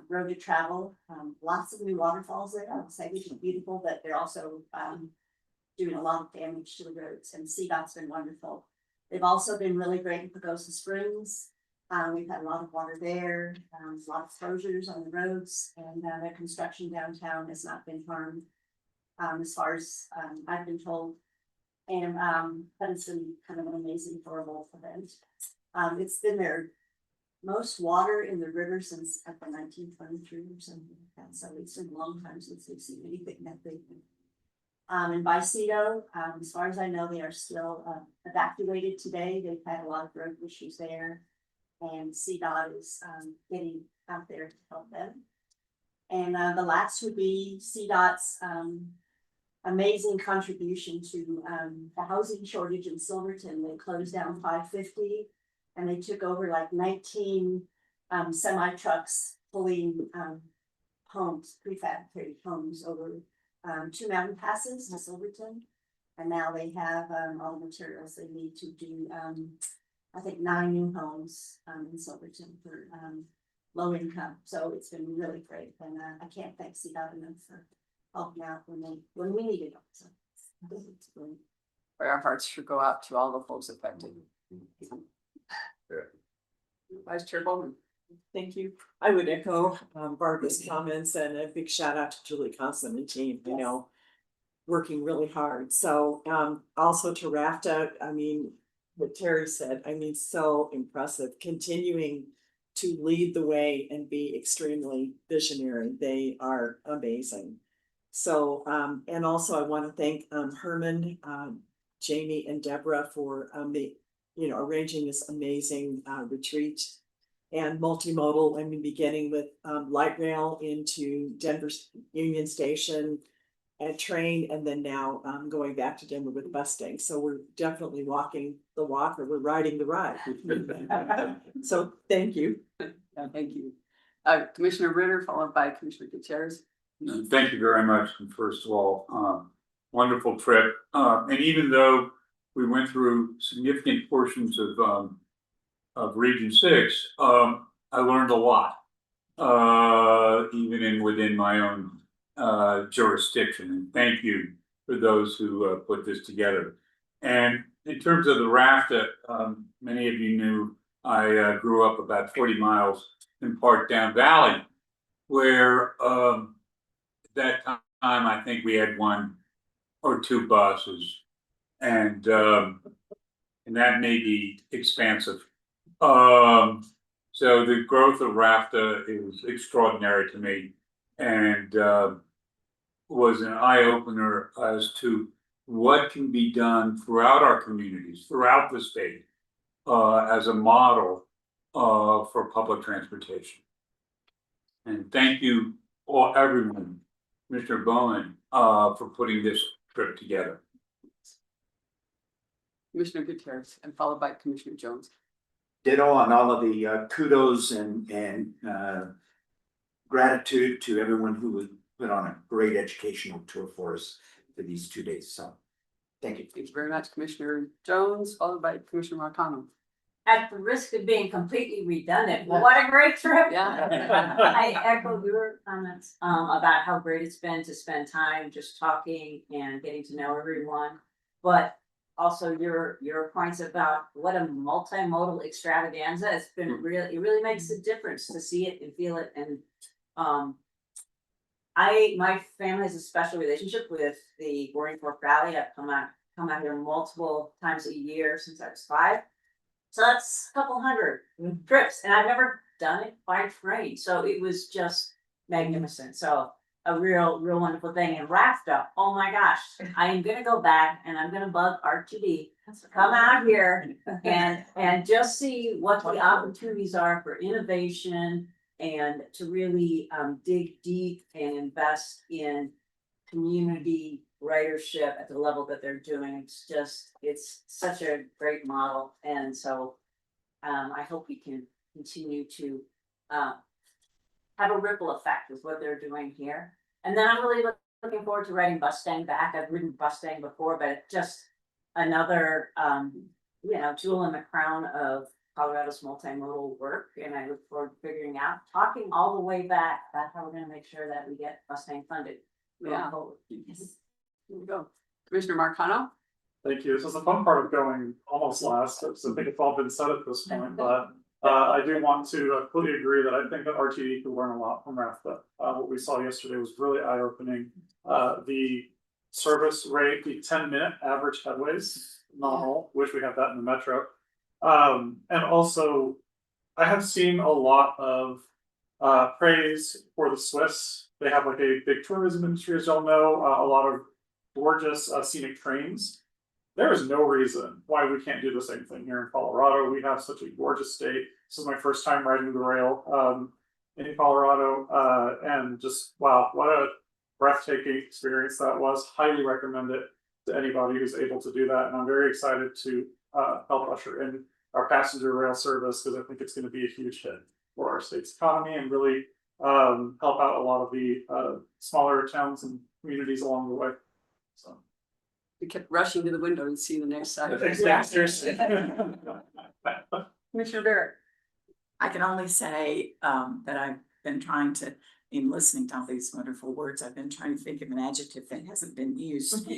road to travel. Lots of new waterfalls there, I would say, which is beautiful, but they're also doing a lot of damage to the roads, and CDOT's been wonderful. They've also been really great in Pagosa Springs. We've had a lot of water there, a lot of closures on the roads, and their construction downtown has not been harmed as far as I've been told. And but it's been kind of an amazing, horrible event. It's been their most water in the river since like 1923 or something like that. So it's been a long time since they've seen anything that big. And Bicedo, as far as I know, they are still evacuated today. They've had a lot of road issues there, and CDOT is getting out there to help them. And the last would be CDOT's amazing contribution to the housing shortage in Silverton. They closed down 550 and they took over like 19 semi trucks pulling homes, prefabricated homes over 2 mountain passes in Silverton. And now they have all the materials they need to do I think 9 new homes in Silverton for low income. So it's been really great, and I can't thank CDOT enough for helping out when we needed them. So it's great. Our hearts should go out to all the folks affected. Vice Chair Bowman. Thank you. I would echo Barbara's comments, and a big shout out to Julie Constant and team, you know, working really hard. So also to RAFTA, I mean, what Terry said, I mean, so impressive, continuing to lead the way and be extremely visionary. They are amazing. So, and also I want to thank Herman, Jamie and Deborah for arranging this amazing retreat and multimodal. I mean, beginning with light rail into Denver Union Station and train, and then now going back to Denver with busting. So we're definitely walking the walk, or we're riding the ride. So thank you. Thank you. Commissioner Ritter, followed by Commissioner Gutierrez. Thank you very much. And first of all, wonderful trip. And even though we went through significant portions of Region 6, I learned a lot. Even within my own jurisdiction, and thank you for those who put this together. And in terms of the RAFTA, many of you knew I grew up about 40 miles in Parktown Valley, where at that time I think we had 1 or 2 buses, and that may be expansive. So the growth of RAFTA is extraordinary to me, and was an eye-opener as to what can be done throughout our communities, throughout the state, as a model for public transportation. And thank you all, everyone, Mr. Bowen, for putting this trip together. Commissioner Gutierrez, and followed by Commissioner Jones. Ditto on all of the kudos and gratitude to everyone who would put on a great educational tour for us for these 2 days. So thank you. Thank you very much, Commissioner Jones, followed by Commissioner Marcano. At the risk of being completely redundant, what a great trip. Yeah. I echo your comments about how great it's been to spend time just talking and getting to know everyone. But also your points about what a multimodal extravaganza. It's been really, it really makes a difference to see it and feel it. And my family has a special relationship with the Roaring Fork Valley. I've come out here multiple times a year since I was 5. So that's a couple hundred trips, and I've never done it by train. So it was just magnificent. So a real wonderful thing. And RAFTA, oh my gosh, I am gonna go back and I'm gonna bug R2D, come out here and just see what the opportunities are for innovation and to really dig deep and invest in community ridership at the level that they're doing. It's such a great model. And so I hope we can continue to have a ripple effect with what they're doing here. And then I'm really looking forward to riding Mustang back. I've ridden Mustang before, but just another jewel in the crown of Colorado's multimodal work. And I look forward to figuring out, talking all the way back about how we're gonna make sure that we get Mustang funded. Yeah. Here we go. Commissioner Marcano? Thank you. This is the fun part of going almost last, so I think it's all been said at this point, but I do want to completely agree that I think that RTD could learn a lot from RAFTA. What we saw yesterday was really eye-opening. The service rate, the 10-minute average headways, nominal, wish we had that in the metro. And also, I have seen a lot of praise for the Swiss. They have like a big tourism industry, as y'all know, a lot of gorgeous scenic trains. There is no reason why we can't do the same thing here in Colorado. We have such a gorgeous state. This is my first time riding the rail in Colorado, and just wow, what a breathtaking experience that was. Highly recommend it to anybody who's able to do that. And I'm very excited to help usher in our passenger rail service, because I think it's going to be a huge hit for our state's economy and really help out a lot of the smaller towns and communities along the way. So We kept rushing to the window to see the next side. Commissioner Barrett? I can only say that I've been trying to, in listening to all these wonderful words, I've been trying to think of an adjective that hasn't been used.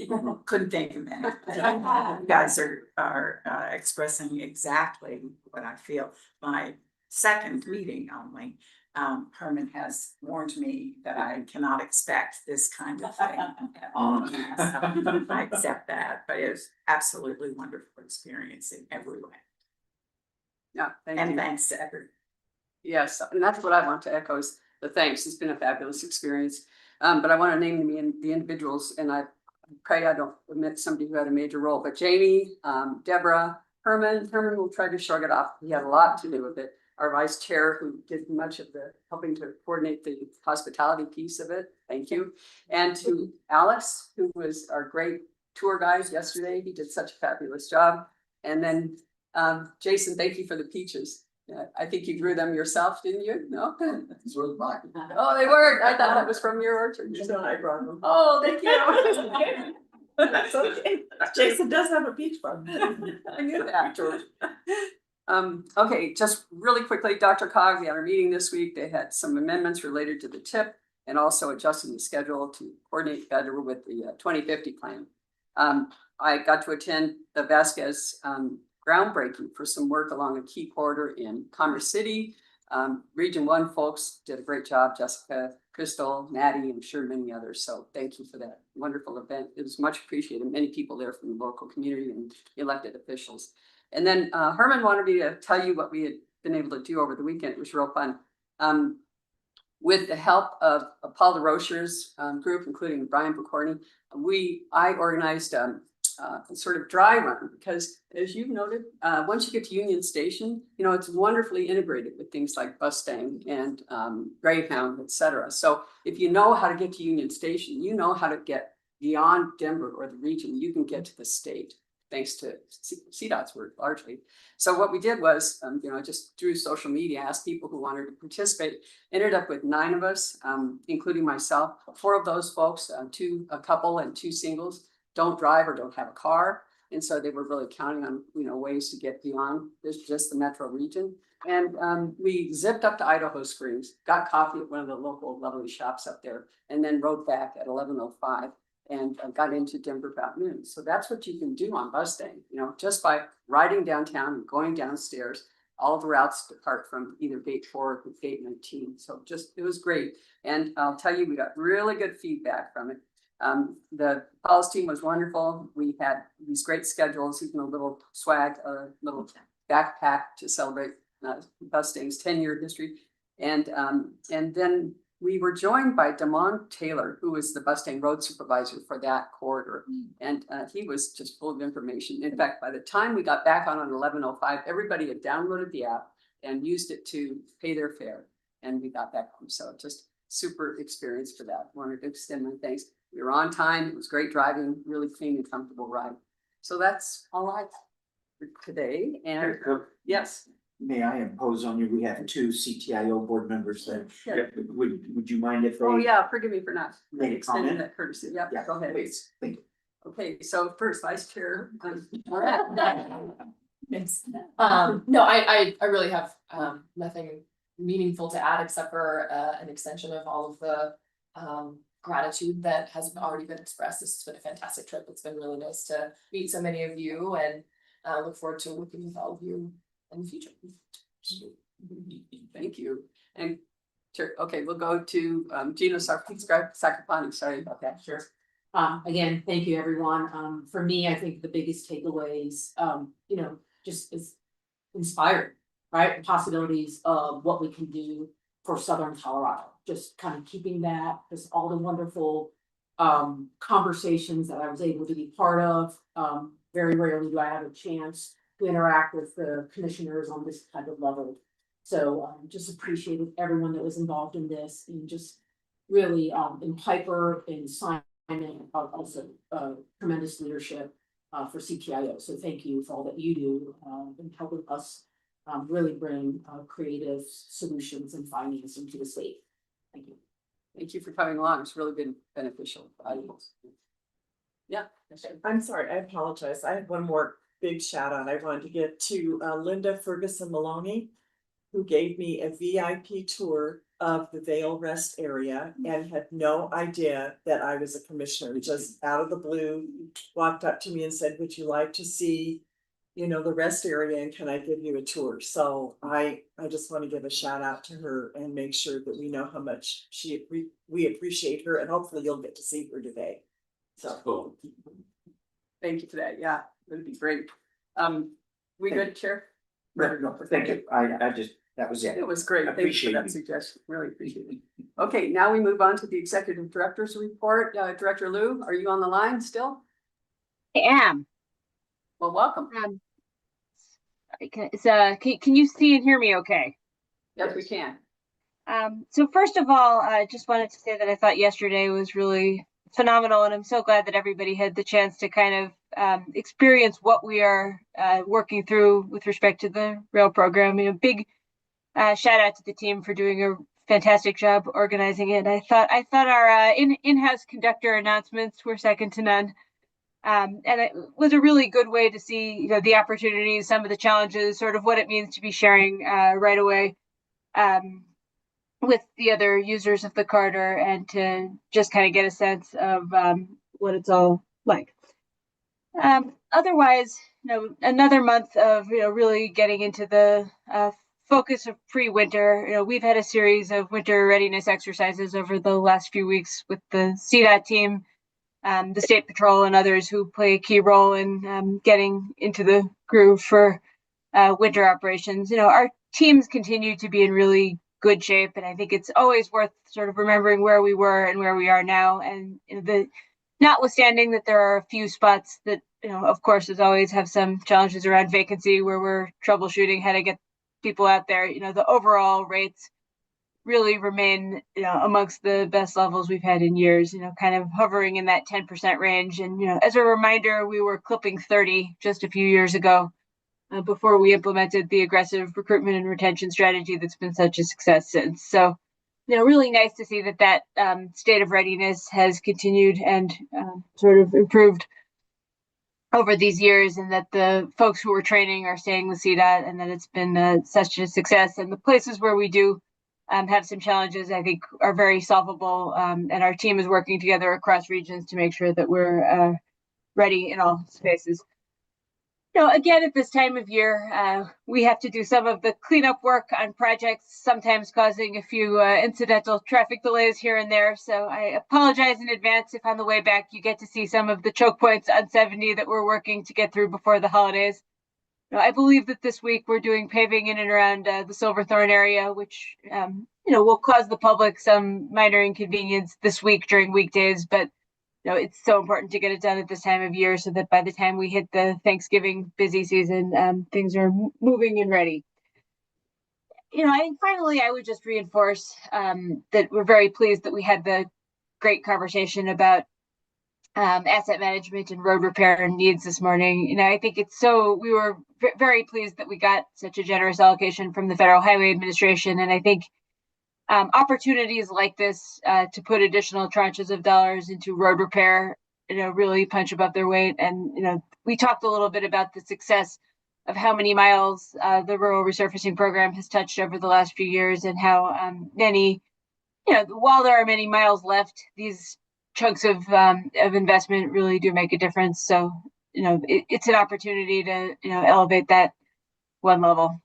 Couldn't think of any. You guys are expressing exactly what I feel. My second meeting only, Herman has warned me that I cannot expect this kind of thing at all. So I accept that, but it was absolutely wonderful experience in every way. Yeah, thank you. And thanks to everyone. Yes, and that's what I want to echo is the thanks. It's been a fabulous experience. But I want to name the individuals, and I pray I don't omit somebody who had a major role, but Jamie, Deborah, Herman will try to shrug it off. He had a lot to do with it. Our vice chair, who did much of the helping to coordinate the hospitality piece of it. Thank you. And to Alex, who was our great tour guide yesterday. He did such a fabulous job. And then Jason, thank you for the peaches. I think you grew them yourself, didn't you? No? Oh, they weren't. I thought that was from your orchard. I brought them. Oh, thank you. That's okay. Jason does have a beach farm. I knew that. Okay, just really quickly, Dr. Cog, we had our meeting this week. They had some amendments related to the tip and also adjusting the schedule to coordinate better with the 2050 plan. I got to attend the Vasquez groundbreaking for some work along a key corridor in Commerce City. Region 1 folks did a great job, Jessica, Crystal, Maddie, I'm sure many others. So thank you for that wonderful event. It was much appreciated. Many people there from the local community and elected officials. And then Herman wanted me to tell you what we had been able to do over the weekend. It was real fun. With the help of Paul DeRocher's group, including Brian Pokorny, I organized a sort of dry run because, as you've noted, once you get to Union Station, you know, it's wonderfully integrated with things like Mustang and Greyhound, et cetera. So if you know how to get to Union Station, you know how to get beyond Denver or the region, you can get to the state, thanks to CDOT's work largely. So what we did was, you know, just through social media, asked people who wanted to participate, ended up with 9 of us, including myself. 4 of those folks, a couple and 2 singles, don't drive or don't have a car. And so they were really counting on, you know, ways to get beyond just the metro region. And we zipped up to Idaho Springs, got coffee at one of the local lovely shops up there, and then rode back at 11:05 and got into Denver about noon. So that's what you can do on Mustang, you know, just by riding downtown and going downstairs. All the routes depart from either gate 4 or gate 19. So just, it was great. And I'll tell you, we got really good feedback from it. The Paul's team was wonderful. We had these great schedules, even a little swag, a little backpack to celebrate Mustang's 10-year history. And then we were joined by Damon Taylor, who was the Mustang road supervisor for that corridor. And he was just full of information. In fact, by the time we got back on 11:05, everybody had downloaded the app and used it to pay their fare. And we got back home. So just super experience for that. Wanted to extend my thanks. We were on time. It was great driving, really clean and comfortable ride. So that's all I have for today. And yes. May I impose on you? We have 2 CTIO board members there. Yeah. Would you mind if they? Oh, yeah, forgive me for not Make a extending comment? that courtesy. Yeah, Yeah, go ahead. please. Thank you. Okay, so first Vice Chair. Thanks. No, I really have nothing meaningful to add except for an extension of all of the gratitude that has already been expressed. This has been a fantastic trip. It's been really nice to meet so many of you and look forward to working with all of you in the future. Thank you. And sure, okay, we'll go to Gino Sacapani. Sorry about that. Sure. Again, thank you, everyone. For me, I think the biggest takeaways, you know, just is inspired, right? Possibilities of what we can do for Southern Colorado. Just kind of keeping that, just all the wonderful conversations that I was able to be part of. Very rarely do I have a chance to interact with the commissioners on this kind of level. So just appreciated everyone that was involved in this, and just really in Piper and Simon, also tremendous leadership for CTIO. So thank you for all that you do in helping us really bring creative solutions and findings into the state. Thank you. Thank you for coming along. It's really been beneficial. Yeah. I'm sorry, I apologize. I had one more big shout out I wanted to give to Linda Ferguson Maloney, who gave me a VIP tour of the Vail Rest area and had no idea that I was a commissioner. Just out of the blue, walked up to me and said, "Would you like to see, you know, the rest area, and can I give you a tour?" So I just want to give a shout out to her and make sure that we know how much we appreciate her, and hopefully you'll get to see her today. So cool. Thank you for that. Yeah, it'd be great. We good, Chair? No, thank you. I just, that was it. It was great. Thank you for Appreciate that it. suggestion. Really appreciate it. Okay, now we move on to the Executive Director's report. Director Liu, are you on the line still? I am. Well, welcome. Can you see and hear me okay? Yes, we can. So first of all, I just wanted to say that I thought yesterday was really phenomenal, and I'm so glad that everybody had the chance to kind of experience what we are working through with respect to the rail program. You know, big shout out to the team for doing a fantastic job organizing it. I thought our in-house conductor announcements were second to none. And it was a really good way to see, you know, the opportunities, some of the challenges, sort of what it means to be sharing right away with the other users of the corridor, and to just kind of get a sense of what it's all like. Otherwise, you know, another month of, you know, really getting into the focus of pre-winter. You know, we've had a series of winter readiness exercises over the last few weeks with the CDOT team, the State Patrol, and others who play a key role in getting into the groove for winter operations. You know, our teams continue to be in really good shape, and I think it's always worth sort of remembering where we were and where we are now. And you know, the notwithstanding that there are a few spots that, you know, of course, as always, have some challenges around vacancy where we're troubleshooting how to get people out there. You know, the overall rates really remain, you know, amongst the best levels we've had in years, you know, kind of hovering in that 10% range. And, you know, as a reminder, we were clipping 30 just a few years ago before we implemented the aggressive recruitment and retention strategy that's been such a success since. So, you know, really nice to see that that state of readiness has continued and sort of improved over these years, and that the folks who were training are staying with CDOT, and that it's been such a success. And the places where we do have some challenges, I think, are very solvable. And our team is working together across regions to make sure that we're ready in all spaces. You know, again, at this time of year, we have to do some of the cleanup work on projects, sometimes causing a few incidental traffic delays here and there. So I apologize in advance if on the way back you get to see some of the choke points on 70 that we're working to get through before the holidays. You know, I believe that this week we're doing paving in and around the Silverthorne area, which, you know, will cause the public some minor inconvenience this week during weekdays, but you know, it's so important to get it done at this time of year so that by the time we hit the Thanksgiving busy season, things are moving and ready. You know, I think finally I would just reinforce that we're very pleased that we had the great conversation about asset management and road repair needs this morning. You know, I think we were very pleased that we got such a generous allocation from the Federal Highway Administration. And I think opportunities like this to put additional tranches of dollars into road repair, you know, really punch above their weight. And, you know, we talked a little bit about the success of how many miles the rural resurfacing program has touched over the last few years, and how many, you know, while there are many miles left, these chunks of investment really do make a difference. So, you know, it's an opportunity to, you know, elevate that one level.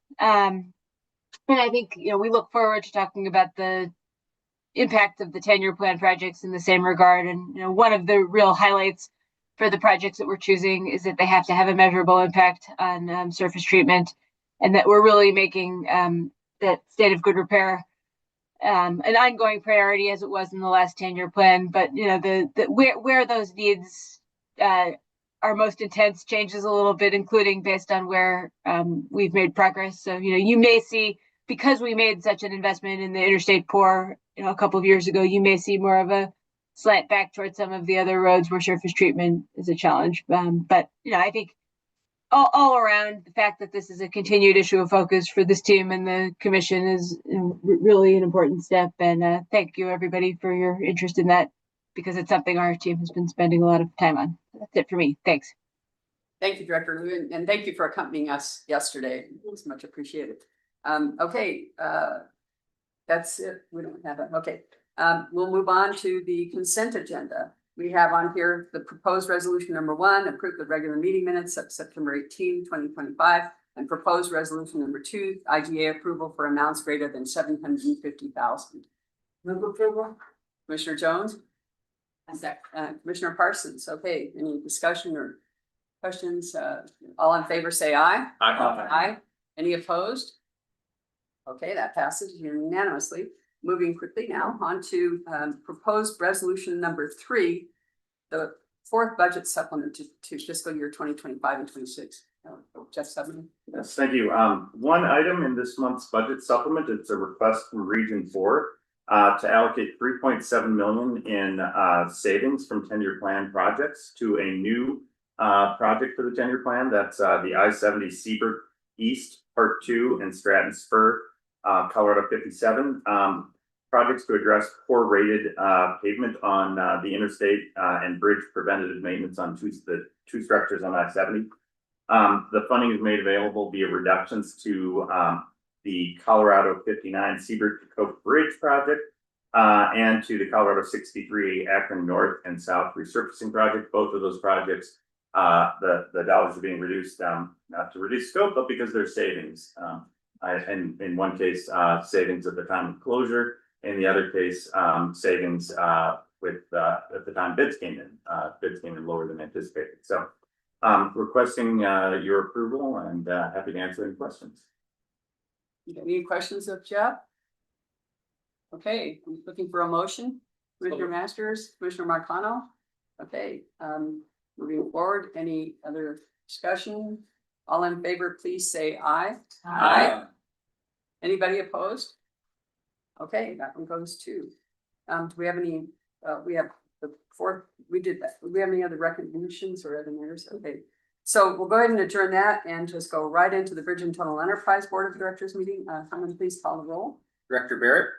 And I think, you know, we look forward to talking about the impact of the 10-year plan projects in the same regard. And, you know, one of the real highlights for the projects that we're choosing is that they have to have a measurable impact on surface treatment, and that we're really making that state of good repair an ongoing priority as it was in the last 10-year plan. But, you know, where those needs are most intense changes a little bit, including based on where we've made progress. So, you know, you may see, because we made such an investment in the interstate core, you know, a couple of years ago, you may see more of a slant back towards some of the other roads where surface treatment is a challenge. But, you know, I think all around, the fact that this is a continued issue of focus for this team and the commission is, you know, really an important step. And thank you, everybody, for your interest in that, because it's something our team has been spending a lot of time on. That's it for me. Thanks. Thank you, Director Liu, and thank you for accompanying us yesterday. It's much appreciated. Okay, that's it. We don't have it. Okay, we'll move on to the consent agenda. We have on here the proposed resolution number 1, approve the regular meeting minutes of September 18, 2025, and proposed resolution number 2, IGA approval for amounts greater than $750,000. Move approval. Commissioner Jones? Commissioner Parsons. Okay, any discussion or questions? All in favor say aye. Aye. Aye. Any opposed? Okay, that passes unanimously. Moving quickly now on to proposed resolution number 3, the 4th budget supplement to fiscal year 2025 and 26. Jeff Sutton. Yes, thank you. One item in this month's budget supplement, it's a request from Region 4 to allocate $3.7 million in savings from 10-year plan projects to a new project for the 10-year plan. That's the I-70 Seabrook East Part 2 and Stratton Spur, Colorado 57. projects to address poor rated pavement on the interstate and bridge preventative maintenance on the two structures on I-70. The funding is made available via reductions to the Colorado 59 Seabird to Coke Bridge project and to the Colorado 63 Akron North and South resurfacing project. Both of those projects, the dollars are being reduced, not to reduce scope, but because there's savings. And in one case, savings at the time of closure. In the other case, savings with at the time bids came in lower than anticipated. So requesting your approval and happy to answer any questions. Any questions of Jeff? Okay, I'm looking for a motion. Commissioner Masters, Commissioner Marcano. Okay, moving forward, any other discussion? All in favor, please say aye. Aye. Anybody opposed? Okay, that one goes too. Do we have any, we have the fourth, we did that. Do we have any other recognitions or other matters? Okay. So we'll go ahead and adjourn that and just go right into the Bridge and Tunnel Enterprise Board of Directors meeting. Someone please call the roll. Director Barrett,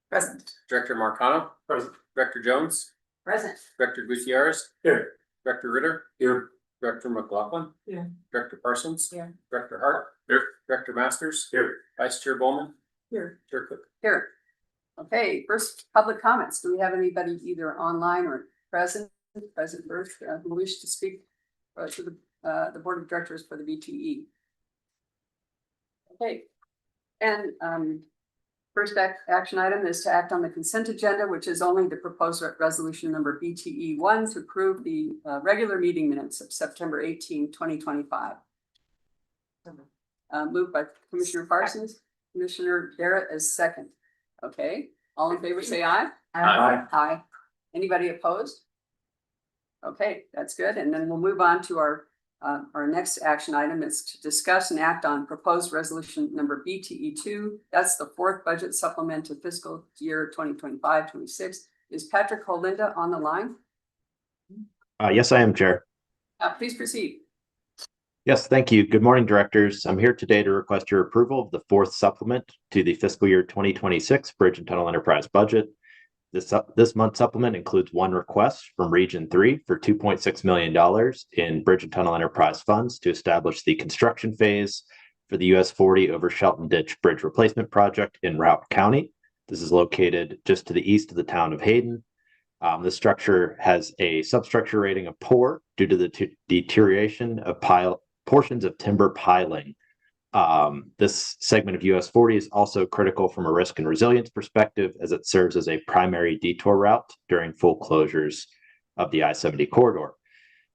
Present. Director Marcano, Present. Director Jones, Present. Director Gutierrez, Here. Director Ritter, Here. Director McLaughlin. Here. Director Parsons. Here. Director Hart. Here. Director Masters. Here. Vice Chair Bowman. Here. Chair Cook. Here. Okay, first public comments. Do we have anybody either online or present first who wish to speak to the Board of Directors for the BTE? Okay, and first action item is to act on the consent agenda, which is only the proposed resolution number BTE 1 to approve the regular meeting minutes of September 18, 2025. Moved by Commissioner Parsons, Commissioner Barrett as second. Okay, all in favor say aye. Aye. Aye. Anybody opposed? Okay, that's good. And then we'll move on to our next action item is to discuss and act on proposed resolution number BTE 2. That's the fourth budget supplement to fiscal year 2025-26. Is Patrick Holinda on the line? Yes, I am, Chair. Please proceed. Yes, thank you. Good morning, directors. I'm here today to request your approval of the fourth supplement to the fiscal year 2026 Bridge and Tunnel Enterprise budget. This month's supplement includes one request from Region 3 for $2.6 million in Bridge and Tunnel Enterprise funds to establish the construction phase for the US 40 over Shelton Ditch Bridge Replacement Project in Routt County. This is located just to the east of the town of Hayden. The structure has a substructure rating of poor due to the deterioration of portions of timber piling. This segment of US 40 is also critical from a risk and resilience perspective as it serves as a primary detour route during full closures of the I-70 corridor.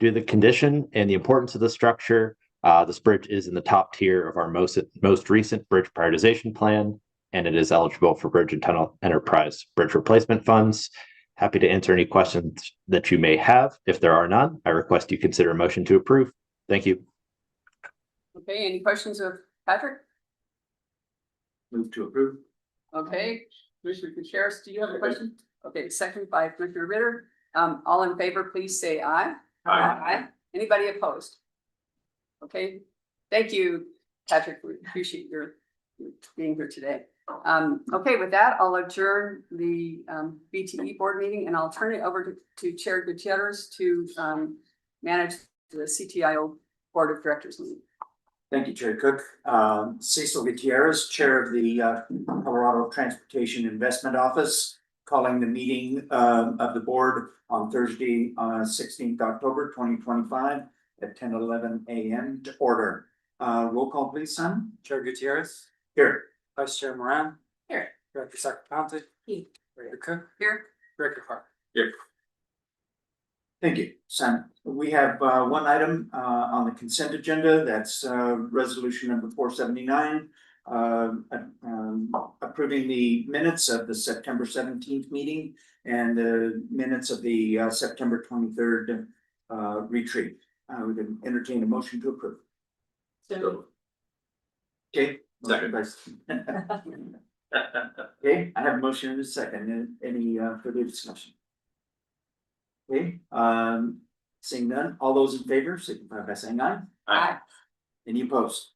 Due to the condition and the importance of the structure, this bridge is in the top tier of our most recent bridge prioritization plan, and it is eligible for Bridge and Tunnel Enterprise Bridge Replacement Funds. Happy to answer any questions that you may have. If there are none, I request you consider a motion to approve. Thank you. Okay, any questions of Patrick? Move to approve. Okay, Commissioner Gutierrez, do you have a question? Okay, second by Commissioner Ritter. All in favor, please say aye. Aye. Anybody opposed? Okay, thank you, Patrick. We appreciate your being here today. Okay, with that, I'll adjourn the BTE board meeting and I'll turn it over to Chair Gutierrez to manage the CTIO Board of Directors meeting. Thank you, Chair Cook. Cecil Gutierrez, Chair of the Colorado Transportation Investment Office, calling the meeting of the board on Thursday, 16th October 2025 at 10:11 a.m. to order. Roll call, please, son. Chair Gutierrez. Here. Vice Chair Moran. Here. Director Sacramento. Here. Director Cook. Here. Director Hart. Here. Thank you, son. We have one item on the consent agenda. That's resolution number 479. Approving the minutes of the September 17th meeting and the minutes of the September 23rd retreat. We can entertain a motion to approve. So, Okay. Second. Okay, I have a motion and a second. Any further discussion? Okay, seeing none, all those in favor, signify by saying aye. aye. Any opposed?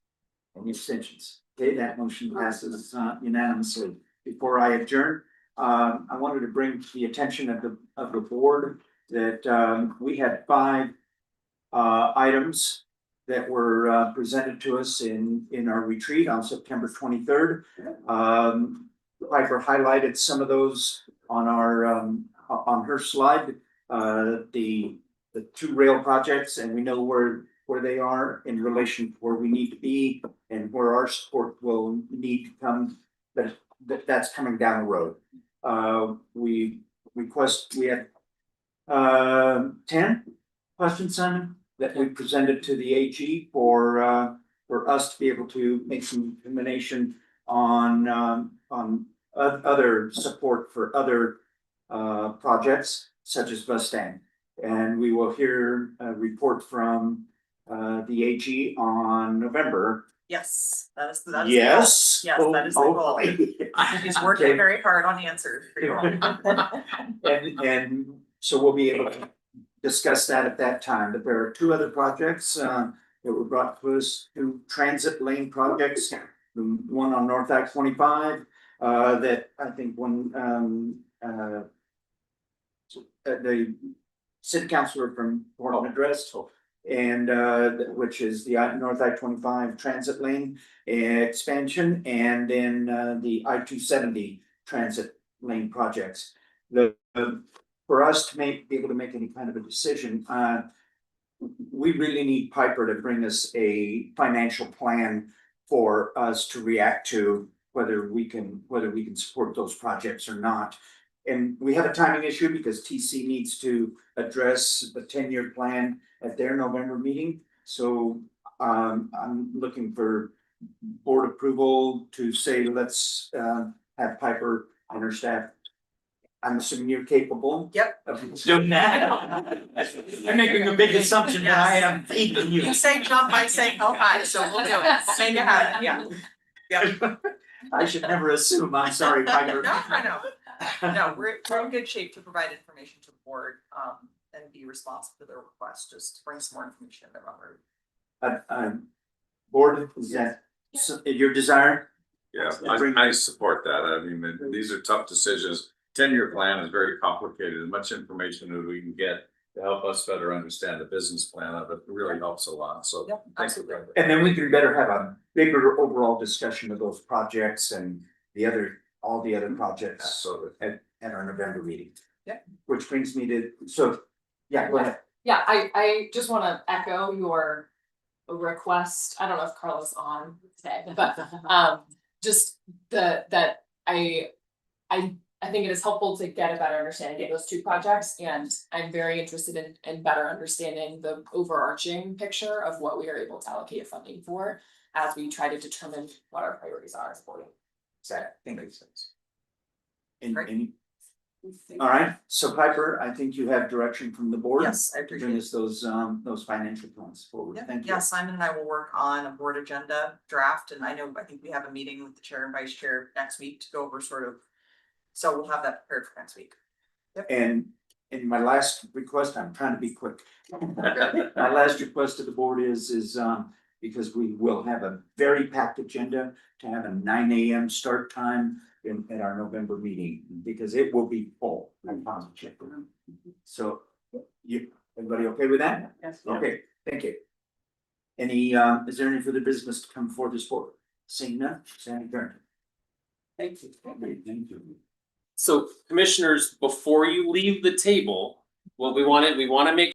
Any abstentions? Okay, that motion passes unanimously. Before I adjourn, I wanted to bring to the attention of the board that, we had 5 items that were, presented to us in our retreat on September 23rd. Piper highlighted some of those on our, on her slide. The 2 rail projects, and we know where they are in relation to where we need to be and where our support will need to come, that's coming down the road. We had 10 questions, Simon, that we presented to the AG for us to be able to make some determination on other support for other projects such as bus stand. And we will hear a report from the AG on November. Yes, that is the. Yes. Yes, that is the goal. He's working Okay. very hard on answers. for you all. And so we'll be able to discuss that at that time, but there are 2 other projects that were brought to us, 2 transit lane projects. The one on North Act 25, that I think the city councilor from Portland addressed, and which is the North I-25 transit lane expansion, and then the I-270 transit lane projects. For us to be able to make any kind of a decision, we really need Piper to bring us a financial plan for us to react to whether we can support those projects or not. And we have a timing issue because TC needs to address the 10-year plan at their November meeting. So I'm looking for board approval to say, let's have Piper and her staff. I'm assuming you're capable. Yep. Of doing that. I'm making a big assumption that I am feeding you. You say jump, I say how high, so we'll do it. Make it happen, yeah. Yep. I should never assume. I'm sorry, Piper. No, I know. No, we're in good shape to provide information to the board, and be responsive to their request, just to bring some more information in their own. Board, is that your desire? Yeah, I support that. I mean, these are tough decisions. 10-year plan is very complicated. As much information as we can get to help us better understand the business plan of it really helps a lot. So thank you. And then we can better have a bigger overall discussion of those projects and all the other projects at our November meeting. Yeah. Which brings me to, so, yeah, go ahead. Yeah, I just wanna echo your request. I don't know if Carla's on today, but just that I think it is helpful to get a better understanding of those 2 projects, and I'm very interested in better understanding the overarching picture of what we are able to allocate funding for as we try to determine what our priorities are as a board. That makes sense. All right, so Piper, I think you have direction from the board. Yes, I appreciate it. Bring us those financial plans forward. Thank you. Yeah, Simon and I will work on a board agenda draft, and I think we have a meeting with the chair and vice chair next week to go over so we'll have that prepared for next week. And in my last request, I'm trying to be quick. My last request to the board is because we will have a very packed agenda to have a 9 a.m. start time at our November meeting, because it will be full. I promise you. So everybody okay with that? Yes. Okay, thank you. Is there any further business to come before this board? Seeing none, stand adjourned. Thank you. Thank you. So commissioners, before you leave the table, what we want to make